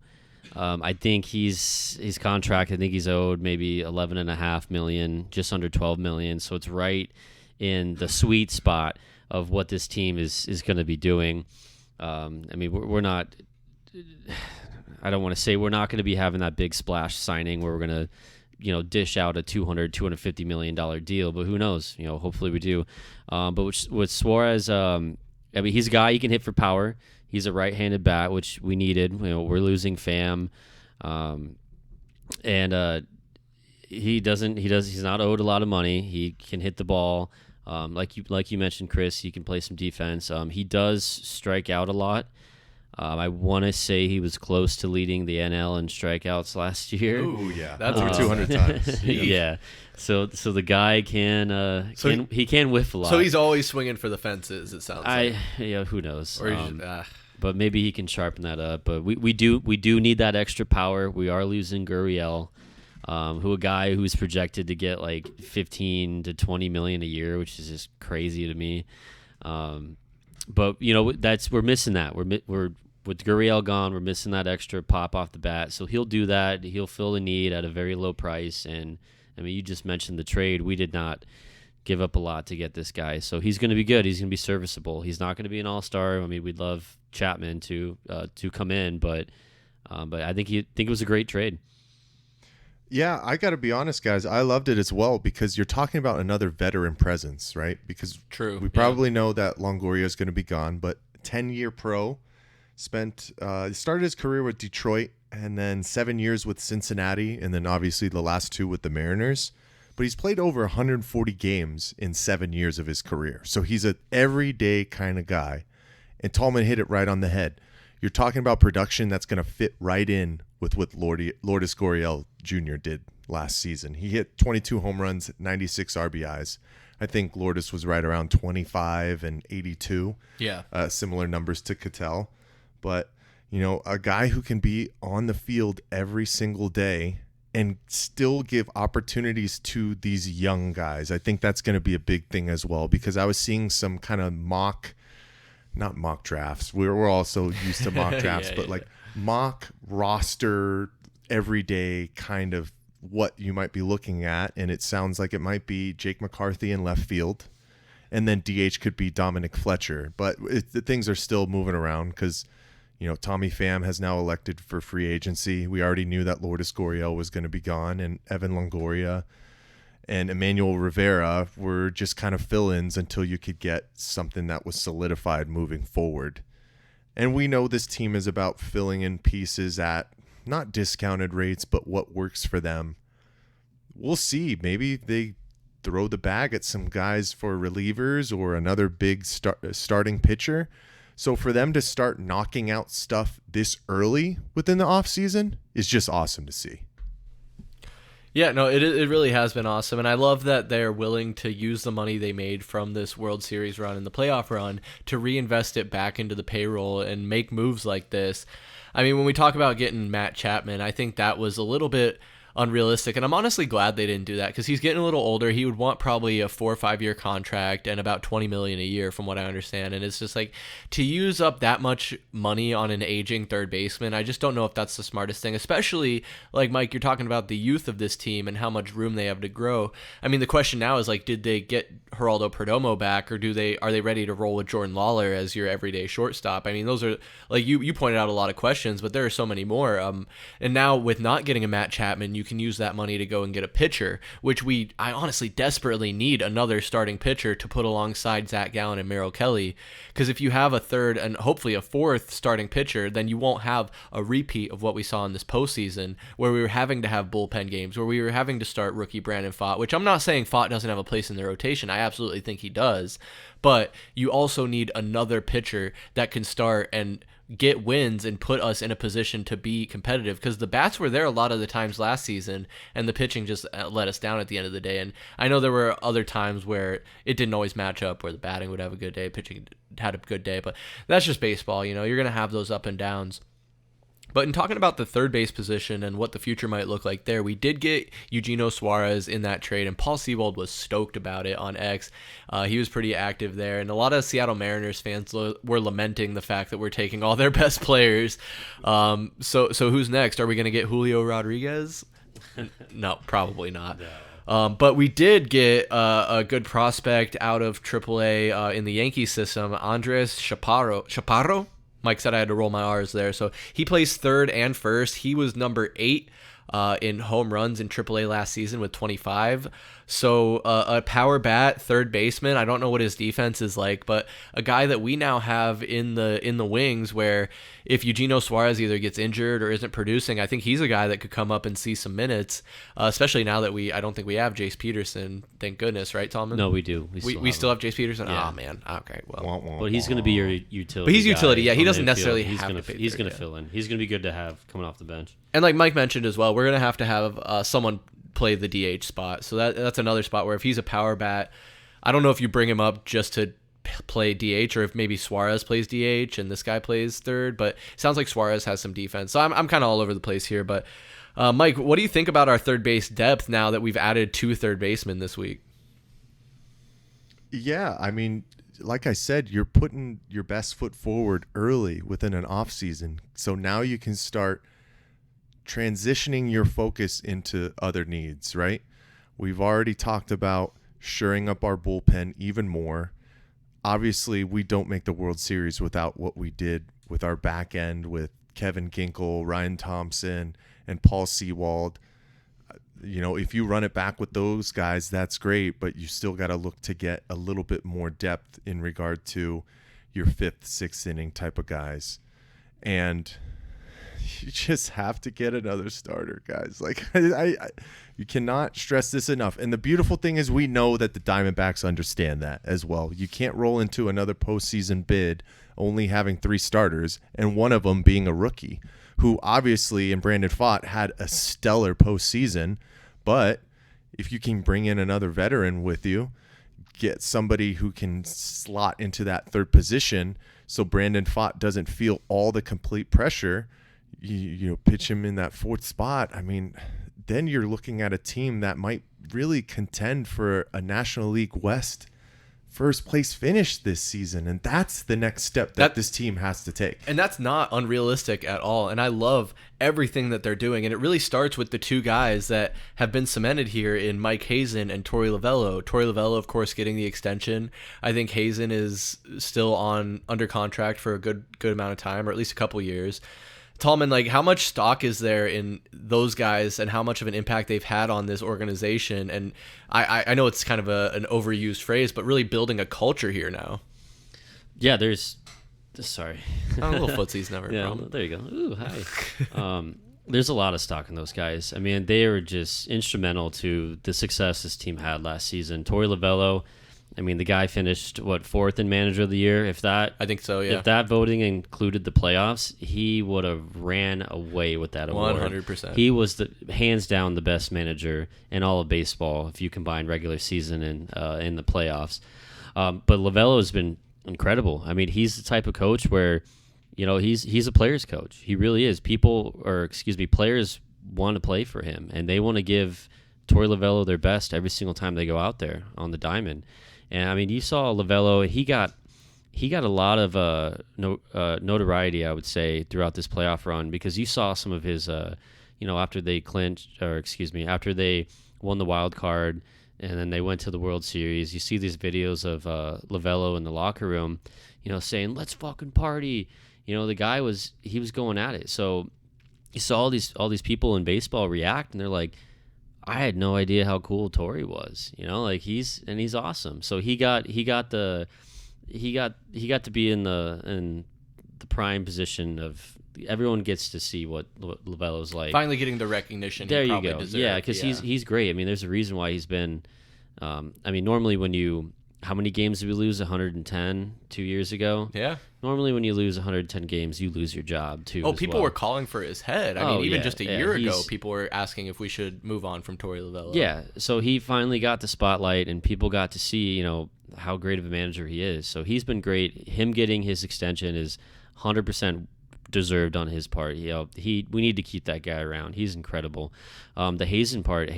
I think his contract, I think he's owed maybe $11.5 million, just under $12 million. So it's right in the sweet spot of what this team is going to be doing. I mean, we're not. I don't want to say we're not going to be having that big splash signing where we're going to, dish out a $250 million deal, but who knows? Hopefully we do. But with Suarez, I mean, he's a guy he can hit for power. He's a right-handed bat, which we needed. We're losing Pham, and he's not owed a lot of money. He can hit the ball. Like you mentioned, Chris, he can play some defense. He does strike out a lot. I want to say he was close to leading the NL in strikeouts last year. Ooh, yeah, that's over 200 times. Yeah, so the guy can whiff a lot. So he's always swinging for the fences. It sounds like. Who knows? Or but maybe he can sharpen that up. But we do need that extra power. We are losing Gurriel, a guy who's projected to get like 15 to 20 million a year, which is just crazy to me. But we're missing that. We're with Gurriel gone, we're missing that extra pop off the bat. So he'll do that. He'll fill the need at a very low price. And I mean, you just mentioned the trade. We did not give up a lot to get this guy, so he's going to be good. He's going to be serviceable. He's not going to be an all-star. I mean, we'd love Chapman to come in, but I think it was a great trade. Yeah, I got to be honest, guys. I loved it as well because you're talking about another veteran presence, right? Because we probably know that Longoria is going to be gone, but 10-year pro, started his career with Detroit and then 7 years with Cincinnati, and then obviously the last 2 with the Mariners. But he's played over 140 games in 7 years of his career. So he's an everyday kind of guy. And Tallman hit it right on the head. You're talking about production that's going to fit right in with what Lourdes Gurriel Jr. did last season. He hit 22 home runs, 96 RBIs. I think Lourdes was right around 25 and 82. Yeah. Similar numbers to Cattell. But, a guy who can be on the field every single day and still give opportunities to these young guys. I think that's going to be a big thing as well, because I was seeing some kind of not mock drafts. We're also used to mock drafts, but like mock roster everyday kind of what you might be looking at. And it sounds like it might be Jake McCarthy in left field, and then DH could be Dominic Fletcher. But the things are still moving around because, Tommy Pham has now elected for free agency. We already knew that Lourdes Gurriel was going to be gone, and Evan Longoria and Emmanuel Rivera were just kind of fill-ins until you could get something that was solidified moving forward. And we know this team is about filling in pieces at not discounted rates, but what works for them. We'll see. Maybe they throw the bag at some guys for relievers or another big starting pitcher. So for them to start knocking out stuff this early within the offseason is just awesome to see. Yeah, no, it really has been awesome, and I love that they're willing to use the money they made from this World Series run and the playoff run to reinvest it back into the payroll and make moves like this. I mean, when we talk about getting Matt Chapman, I think that was a little bit unrealistic, and I'm honestly glad they didn't do that because he's getting a little older. He would want probably a 4 or 5 year contract and about $20 million a year from what I understand, and it's just like to use up that much money on an aging third baseman, I just don't know if that's the smartest thing, especially like Mike, you're talking about the youth of this team and how much room they have to grow. I mean, the question now is like, did they get Geraldo Perdomo back, or are they ready to roll with Jordan Lawler as your everyday shortstop? I mean, those are, like you pointed out, a lot of questions, but there are so many more. And now with not getting a Matt Chapman, you you can use that money to go and get a pitcher, which I honestly desperately need another starting pitcher to put alongside Zach Gallen and Merrill Kelly. Because if you have a third and hopefully a fourth starting pitcher, then you won't have a repeat of what we saw in this postseason, where we were having to have bullpen games, where we were having to start rookie Brandon Pfaadt, which I'm not saying Pfaadt doesn't have a place in the rotation. I absolutely think he does. But you also need another pitcher that can start and get wins and put us in a position to be competitive, because the bats were there a lot of the times last season and the pitching just let us down at the end of the day. And I know there were other times where it didn't always match up, where the batting would have a good day, pitching had a good day, but that's just baseball. You're going to have those up and downs. But in talking about the third base position and what the future might look like there, we did get Eugenio Suarez in that trade, and Paul Sewald was stoked about it on X. He was pretty active there, and a lot of Seattle Mariners fans were lamenting the fact that we're taking all their best players. So who's next? Are we going to get Julio Rodriguez? No, probably not. No. But we did get a good prospect out of AAA in the Yankee system, Andres Chaparro. Mike said I had to roll my R's there. So he plays third and first. He was number 8 in home runs in AAA last season with 25. So a power bat, third baseman. I don't know what his defense is like, but a guy that we now have in the wings, where if Eugenio Suarez either gets injured or isn't producing, I think he's a guy that could come up and see some minutes, especially now that I don't think we have Jace Peterson. Thank goodness, right, Tallman? No, we do. We still have Jace Peterson? Yeah. Oh, man. Okay, well. But he's going to be your utility. But he's utility, yeah. He doesn't infield. necessarily he's have gonna, to pitch. He's going to fill in. He's going to be good to have coming off the bench. And like Mike mentioned as well, we're going to have someone play the DH spot. So that's another spot where if he's a power bat, I don't know if you bring him up just to play DH, or if maybe Suarez plays DH and this guy plays third, but it sounds like Suarez has some defense. So I'm kind of all over the place here. But Mike, what do you think about our third base depth now that we've added 2 third basemen this week? Yeah, I mean, like I said, you're putting your best foot forward early within an off season. So now you can start transitioning your focus into other needs, right? We've already talked about shoring up our bullpen even more. Obviously, we don't make the World Series without what we did with our back end with Kevin Ginkel, Ryan Thompson, and Paul Sewald. If you run it back with those guys, that's great, but you still got to look to get a little bit more depth in regard to your 5th, 6th inning type of guys. And you just have to get another starter, guys. Like, you cannot stress this enough. And the beautiful thing is we know that the Diamondbacks understand that as well. You can't roll into another postseason bid only having 3 starters, and one of them being a rookie, who obviously in Brandon Pfaadt had a stellar postseason. But if you can bring in another veteran with you, get somebody who can slot into that third position so Brandon Pfaadt doesn't feel all the complete pressure, you pitch him in that 4th spot. I mean, then you're looking at a team that might really contend for a National League West first place finish this season, and that's the next step that this team has to take. And that's not unrealistic at all, and I love everything that they're doing, and it really starts with the 2 guys that have been cemented here in Mike Hazen and Torey Lovullo. Torey Lovullo, of course, getting the extension. I think Hazen is still under contract for a good amount of time, or at least a couple years. Tallman, like, how much stock is there in those guys and how much of an impact they've had on this organization? And I know it's kind of an overused phrase, but really building a culture here now. Yeah, sorry. A little footsie's never a problem. There you go. Ooh, hi. There's a lot of stock in those guys. I mean, they are just instrumental to the success this team had last season. Torey Lovullo, I mean, the guy finished, 4th in Manager of the Year? I think so, yeah. If that voting included the playoffs, he would have ran away with that award. 100%. He was hands down the best manager in all of baseball if you combine regular season and in the playoffs. But Lovullo has been incredible. I mean, he's the type of coach where, he's a player's coach. He really is. Players want to play for him, and they want to give Torey Lovullo their best every single time they go out there on the diamond. And I mean, you saw Lovullo; he got a lot of notoriety, I would say, throughout this playoff run, because you saw some of his, after they after they won the wild card and then they went to the World Series. You see these videos of Lovullo in the locker room, saying, "Let's fucking party." The guy was going at it. So you saw all these people in baseball react, and they're like, I had no idea how cool Torrey was. Like he's awesome. So he got to be in the prime position of everyone gets to see what Lovello's like. Finally getting the recognition. There he you probably go. deserved. Yeah, because he's great. I mean, there's a reason why he's been. Normally how many games did we lose? 110 2 years ago. Yeah. Normally, when you lose 110 games, you lose your job too. People were calling for his head. I mean, even just a year ago, people were asking if we should move on from Torrey Lovello. Yeah. So he finally got the spotlight, and people got to see, how great of a manager he is. So he's been great. Him getting his extension is 100% deserved on his part. We need to keep that guy around. He's incredible. The Hazen part,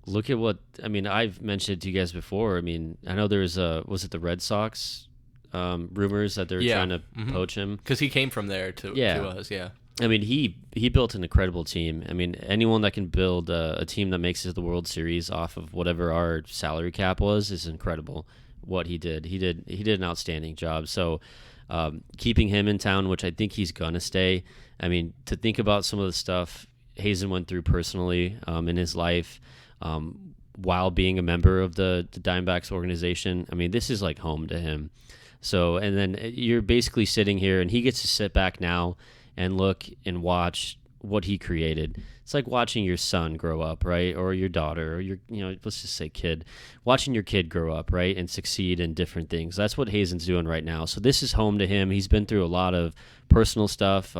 look at I've mentioned it to you guys before. I mean, I know there was was it the Red Sox rumors that they're trying to poach him? Because he came from there to us, yeah. I mean, he built an incredible team. I mean, anyone that can build a team that makes it to the World Series off of whatever our salary cap was is incredible. What he did an outstanding job. So keeping him in town, which I think he's gonna stay. I mean, to think about some of the stuff Hazen went through personally in his life. While being a member of the Diamondbacks organization, I mean, this is like home to him. So, and then you're basically sitting here, and he gets to sit back now and look and watch what he created. It's like watching your son grow up, right? Or your daughter, or your, let's just say kid. Watching your kid grow up, right? And succeed in different things. That's what Hazen's doing right now. So this is home to him. He's been through a lot of personal stuff.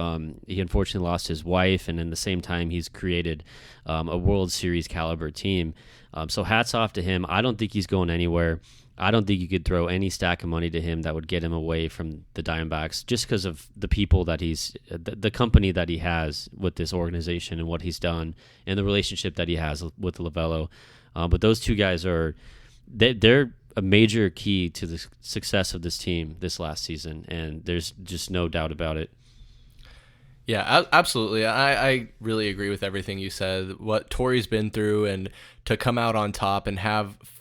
He unfortunately lost his wife, and in the same time, he's created a World Series caliber team. So hats off to him. I don't think he's going anywhere. I don't think you could throw any stack of money to him that would get him away from the Diamondbacks just because of the people that the company that he has with this organization and what he's done and the relationship that he has with Lovello. But those two guys they're a major key to the success of this team this last season, and there's just no doubt about it. Yeah, absolutely. I really agree with everything you said. What Torrey's been through, and to come out on top and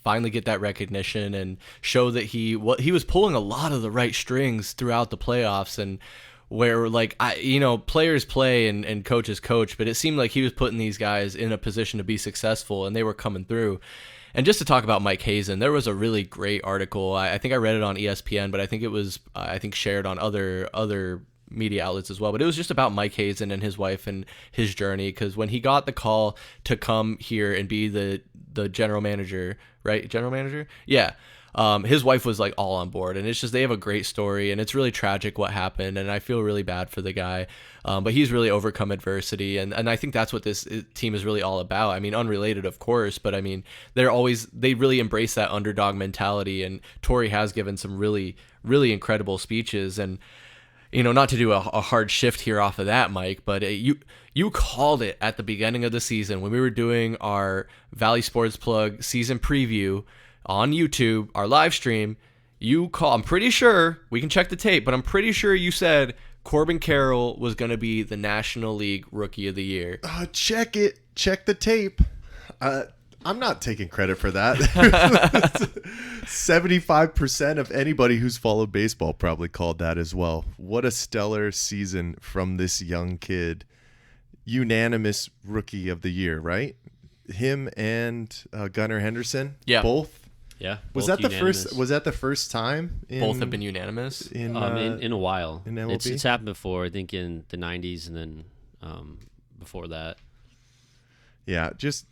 finally get that recognition and show that he was pulling a lot of the right strings throughout the playoffs, and where players play and coaches coach, but it seemed like he was putting these guys in a position to be successful, and they were coming through. And just to talk about Mike Hazen, there was a really great article. I think I read it on ESPN, but I think it was shared on other media outlets as well, but it was just about Mike Hazen and his wife and his journey, because when he got the call to come here and be the general manager, right? General manager? Yeah. His wife was like all on board, and it's just, they have a great story, and it's really tragic what happened, and I feel really bad for the guy, but he's really overcome adversity, and I think that's what this team is really all about. I mean, unrelated of course, but I mean, they really embrace that underdog mentality, and Torrey has given some really, really incredible speeches, and not to do a hard shift here off of that, Mike, but you called it at the beginning of the season when we were doing our Valley Sports Plug season preview on YouTube, our live stream. I'm pretty sure, we can check the tape, but I'm pretty sure you said Corbin Carroll was going to be the National League Rookie of the Year. Check it. Check the tape. I'm not taking credit for that. 75% of anybody who's followed baseball probably called that as well. What a stellar season from this young kid. Unanimous Rookie of the Year, right? Him and Gunnar Henderson? Yeah. Both? Yeah. Was that the first time? Both have been unanimous? In a while. In MLB? It's happened before, I think in the 90s and then before that. Yeah, just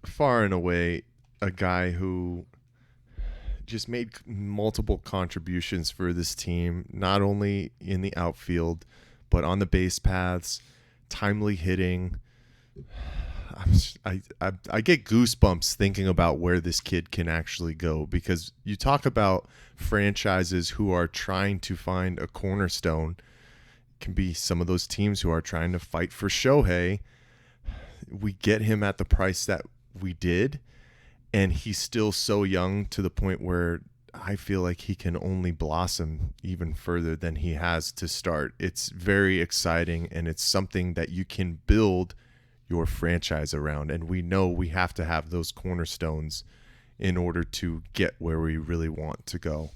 far and away a guy who just made multiple contributions for this team, not only in the outfield, but on the base paths, timely hitting. I get goosebumps thinking about where this kid can actually go, because you talk about franchises who are trying to find a cornerstone. It can be some of those teams who are trying to fight for Shohei. We get him at the price that we did, and he's still so young to the point where I feel like he can only blossom even further than he has to start. It's very exciting, and it's something that you can build your franchise around, and we know we have to have those cornerstones in order to get where we really want to go.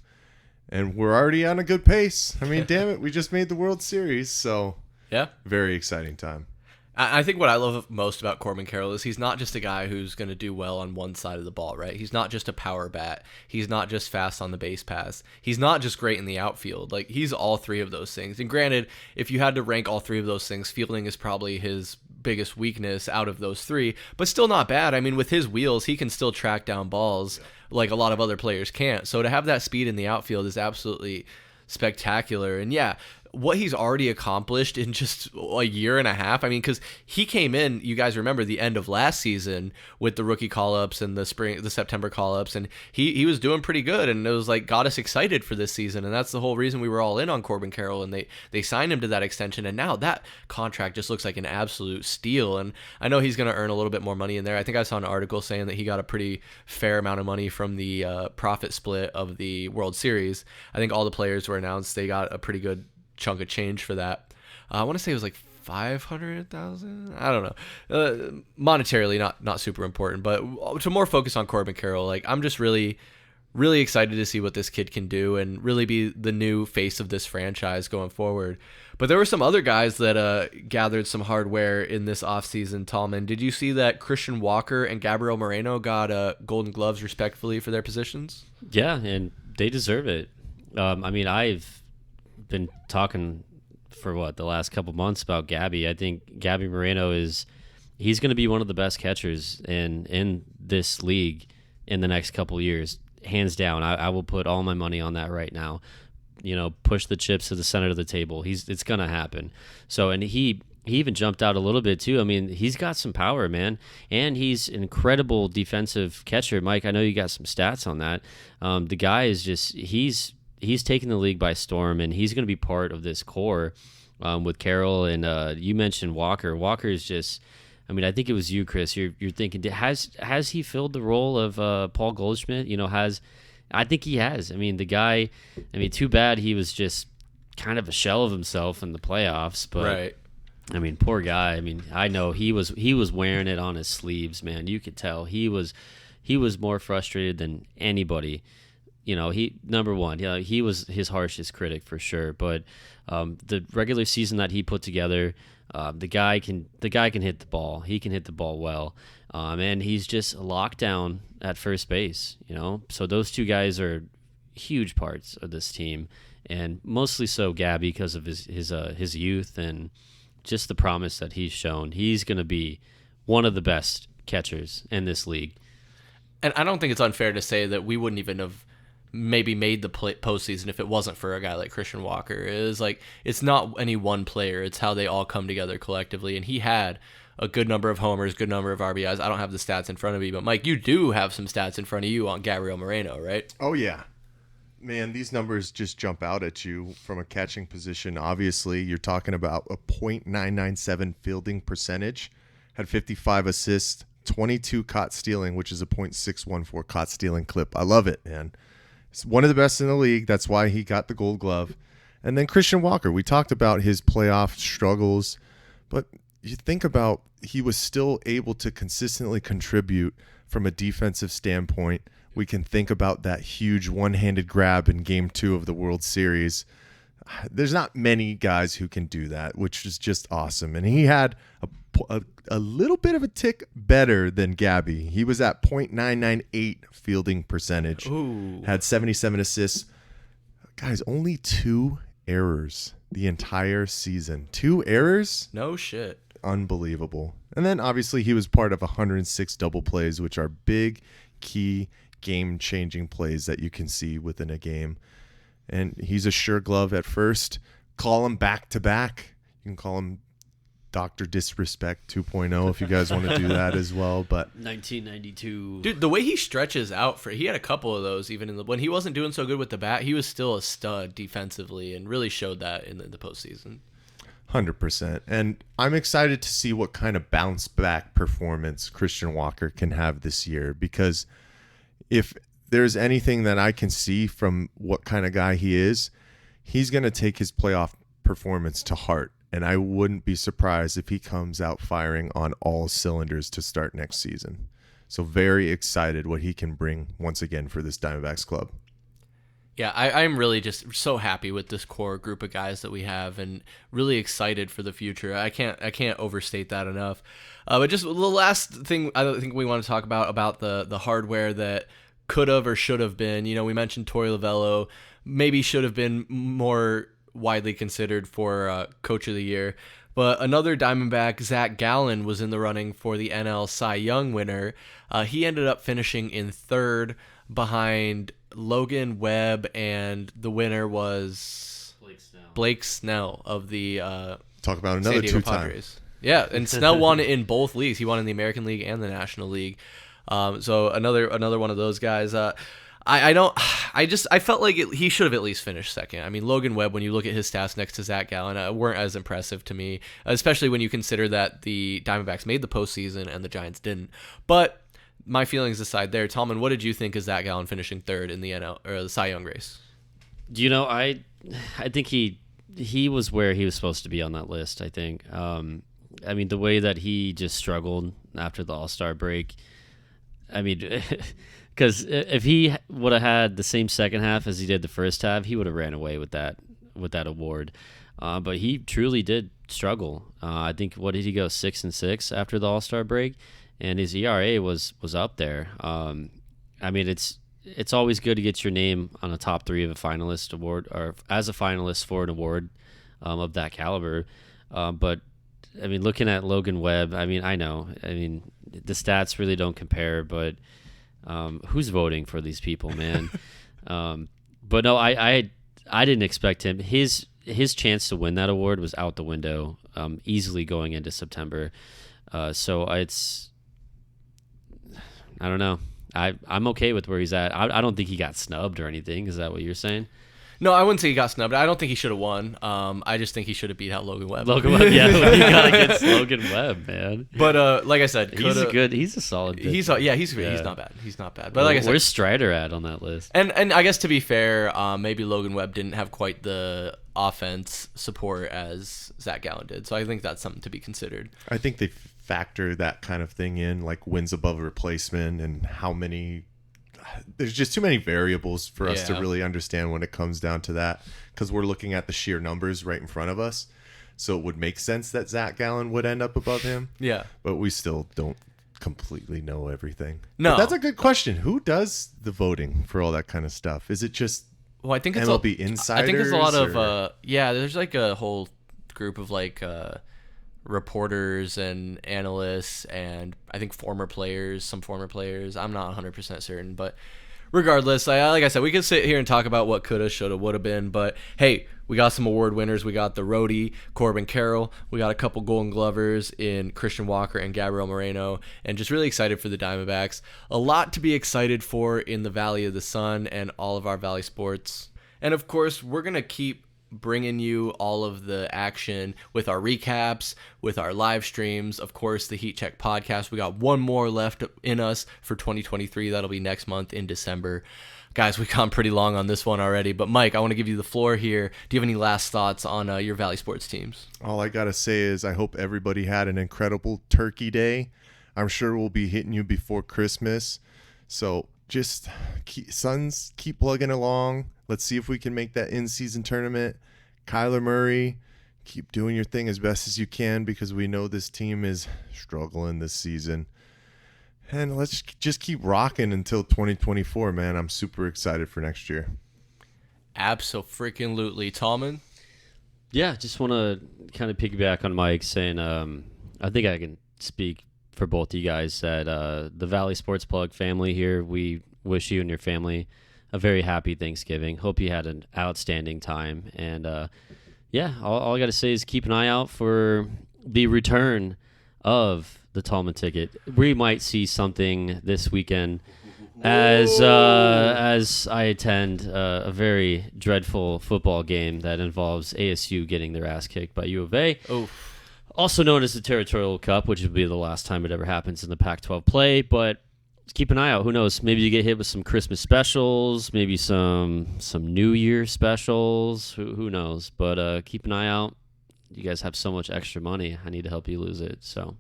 And we're already on a good pace. I mean, damn it, we just made the World Series, so Yeah. Very exciting time. I think what I love most about Corbin Carroll is he's not just a guy who's going to do well on one side of the ball, right? He's not just a power bat. He's not just fast on the base pass. He's not just great in the outfield. Like, he's all three of those things. And granted, if you had to rank all three of those things, fielding is probably his biggest weakness out of those three, but still not bad. I mean, with his wheels, he can still track down balls like a lot of other players can't. So to have that speed in the outfield is absolutely spectacular. And yeah, what he's already accomplished in just a year and a half. I mean, because he came in, you guys remember the end of last season with the rookie call-ups and the September call-ups, and he was doing pretty good, and it was like got us excited for this season, and that's the whole reason we were all in on Corbin Carroll, and they signed him to that extension, and now that contract just looks like an absolute steal. And I know he's going to earn a little bit more money in there. I think I saw an article saying that he got a pretty fair amount of money from the profit split of the World Series. I think all the players were announced they got a pretty good chunk of change for that. I want to say it was like 500,000. I don't know. Monetarily, not super important, but to more focus on Corbin Carroll, like, I'm just really excited to see what this kid can do and really be the new face of this franchise going forward. But there were some other guys that gathered some hardware in this offseason, Tallman. Did you see that Christian Walker and Gabriel Moreno got Golden Gloves respectively for their positions? Yeah, and they deserve it. I mean, I've been talking for the last couple months about Gabby. I think Gabby Moreno he's going to be one of the best catchers in this league in the next couple years, hands down. I will put all my money on that right now. You know, push the chips to the center of the table. It's going to happen. So, and he even jumped out a little bit too. I mean, he's got some power, man, and he's an incredible defensive catcher. Mike, I know you got some stats on that. The guy is just he's taking the league by storm, and he's going to be part of this core with Carroll. And you mentioned Walker. Walker is just, I mean, I think it was you, Chris. You're thinking, has he filled the role of Paul Goldschmidt? You know, I think he has. I mean, the guy, I mean, too bad he was just kind of a shell of himself in the playoffs. But right. I mean, poor guy. I mean, I know he was wearing it on his sleeves, man. You could tell he was more frustrated than anybody. You know, number one, he was his harshest critic for sure. But the regular season that he put together, the guy can hit the ball. He can hit the ball well, and he's just locked down at first base. You know, so those two guys are huge parts of this team, and mostly so Gabby because of his youth and just the promise that he's shown. He's going to be one of the best catchers in this league. And I don't think it's unfair to say that we wouldn't even have maybe made the postseason if it wasn't for a guy like Christian Walker. It is like, it's not any one player, it's how they all come together collectively. And he had a good number of homers, good number of RBIs. I don't have the stats in front of me, but Mike, you do have some stats in front of you on Gabriel Moreno, right? Oh yeah, man, these numbers just jump out at you from a catching position. Obviously, you're talking about a .997 fielding percentage, had 55 assists, 22 caught stealing, which is a .614 caught stealing clip. I love it, man. He's one of the best in the league. That's why he got the Gold Glove. And then Christian Walker, we talked about his playoff struggles, but you think about he was still able to consistently contribute from a defensive standpoint. We can think about that huge one-handed grab in Game 2 of the World Series. There's not many guys who can do that, which is just awesome. And he had a little bit of a tick better than Gabby. He was at .998 fielding percentage. Ooh. Had 77 assists. Guys, only 2 errors the entire season. 2 errors? No shit. Unbelievable. And then obviously he was part of 106 double plays, which are big, key, game-changing plays that you can see within a game. And he's a sure glove at first. Call him back-to-back. You can call him Dr. Disrespect 2.0 if you guys want to do that as well. But 1992. Dude, the way he stretches out he had a couple of those even when he wasn't doing so good with the bat, he was still a stud defensively and really showed that in the postseason. 100%. And I'm excited to see what kind of bounce back performance Christian Walker can have this year, because if there's anything that I can see from what kind of guy he is, he's going to take his playoff performance to heart. And I wouldn't be surprised if he comes out firing on all cylinders to start next season. So very excited what he can bring once again for this Diamondbacks club. Yeah, I'm really just so happy with this core group of guys that we have, and really excited for the future. I can't overstate that enough. But just the last thing I don't think we want to talk about the hardware that could have or should have been. You know, we mentioned Torey Lovello, maybe should have been more widely considered for Coach of the Year. But another Diamondback, Zach Gallen, was in the running for the NL Cy Young winner. He ended up finishing in third behind Logan Webb, and the winner was Blake Snell of the Talk about another San Diego two-time. Padres. Yeah, and Snell won in both leagues. He won in the American League and the National League. So another one of those guys. I felt like he should have at least finished second. I mean, Logan Webb, when you look at his stats next to Zach Gallen, weren't as impressive to me, especially when you consider that the Diamondbacks made the postseason and the Giants didn't. But my feelings aside there, Tallman, what did you think of Zach Gallen finishing third in the NL or the Cy Young race? You know, I think he was where he was supposed to be on that list. I think. I mean, the way that he just struggled after the All-Star break. I mean, because if he would have had the same second half as he did the first half, he would have ran away with that award. But he truly did struggle. I think, what did he go, 6-6 after the All-Star break? And his ERA was up there. I mean, it's always good to get your name on a top three of a finalist award, or as a finalist for an award of that caliber. But I mean, looking at Logan Webb, I mean, the stats really don't compare. But who's voting for these people, man? But no, I didn't expect him. His chance to win that award was out the window easily going into September. So I don't know. I'm okay with where he's at. I don't think he got snubbed or anything. Is that what you're saying? No, I wouldn't say he got snubbed. I don't think he should have won. I just think he should have beat out Logan Webb. Logan Webb, yeah. You got against Logan Webb, man. But like I said, he's a solid pitcher. He's not bad. He's not bad. But like I said, where's Strider at on that list? And I guess, to be fair, maybe Logan Webb didn't have quite the offense support as Zach Gallen did. So I think that's something to be considered. I think they factor that kind of thing in, like wins above replacement and how many. There's just too many variables for us to really understand when it comes down to that, because we're looking at the sheer numbers right in front of us. So it would make sense that Zach Gallen would end up above him. Yeah. But we still don't completely know everything. No. But that's a good question. Who does the voting for all that kind of stuff? Is it just I think it's MLB insiders? I think it's a lot of there's like a whole group of like reporters and analysts, and I think some former players. I'm not 100% certain, but regardless, like I said, we could sit here and talk about what coulda, shoulda, woulda been, but hey, we got some award winners. We got the roadie, Corbin Carroll. We got a couple Golden Glovers in Christian Walker and Gabriel Moreno, and just really excited for the Diamondbacks. A lot to be excited for in the Valley of the Sun and all of our Valley sports. And of course, we're going to keep bringing you all of the action with our recaps, with our live streams. Of course, the Heat Check podcast. We got one more left in us for 2023. That'll be next month in December. Guys, we've gone pretty long on this one already, but Mike, I want to give you the floor here. Do you have any last thoughts on your Valley sports teams? All I got to say is I hope everybody had an incredible Turkey Day. I'm sure we'll be hitting you before Christmas. So just keep plugging along. Let's see if we can make that in-season tournament. Kyler Murray, keep doing your thing as best as you can, because we know this team is struggling this season. And let's just keep rocking until 2024, man. I'm super excited for next year. Abso-freaking-lutely. Tallman? Yeah, just want to kind of piggyback on Mike saying I think I can speak for both of you guys that the Valley Sports Plug family here, we wish you and your family a very happy Thanksgiving. Hope you had an outstanding time. And all I got to say is keep an eye out for the return of the Tallman ticket. We might see something this weekend as I attend a very dreadful football game that involves ASU getting their ass kicked by U of A. Oh. Also known as the Territorial Cup, which will be the last time it ever happens in the Pac-12 play. But keep an eye out. Who knows? Maybe you get hit with some Christmas specials, maybe some New Year specials. Who knows? But keep an eye out. You guys have so much extra money. I need to help you lose it. So,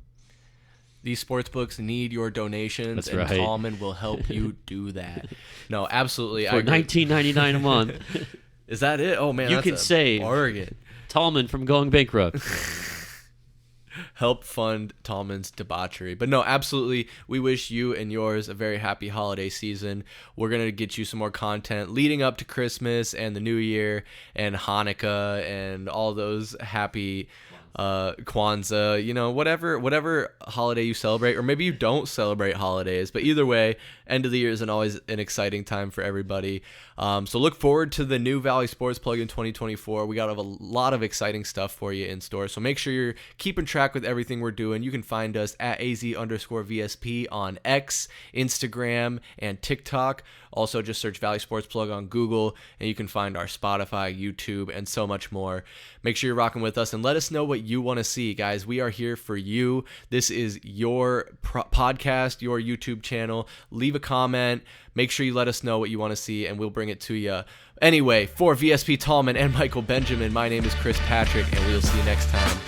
These sports books need your donations, That's and right. Tallman will help you do that. No, absolutely. For $19.99 a month, Is that it? Oh man, you that's can a save bargain. Tallman from going bankrupt. Help fund Tallman's debauchery. But no, absolutely. We wish you and yours a very happy holiday season. We're going to get you some more content leading up to Christmas and the New Year and Hanukkah and all those happy Kwanzaa, you know, whatever holiday you celebrate, or maybe you don't celebrate holidays, but either way, end of the year isn't always an exciting time for everybody. So look forward to the new Valley Sports Plug in 2024. We got a lot of exciting stuff for you in store. So make sure you're keeping track with everything we're doing. You can find us at AZ_VSP on X, Instagram, and TikTok. Also, just search Valley Sports Plug on Google, and you can find our Spotify, YouTube, and so much more. Make sure you're rocking with us, and let us know what you want to see, guys. We are here for you. This is your podcast, your YouTube channel. Leave a comment. Make sure you let us know what you want to see, and we'll bring it to you. Anyway, for VSP Tallman and Michael Benjamin, my name is Chris Patrick, and we'll see you next time.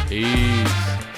Peace.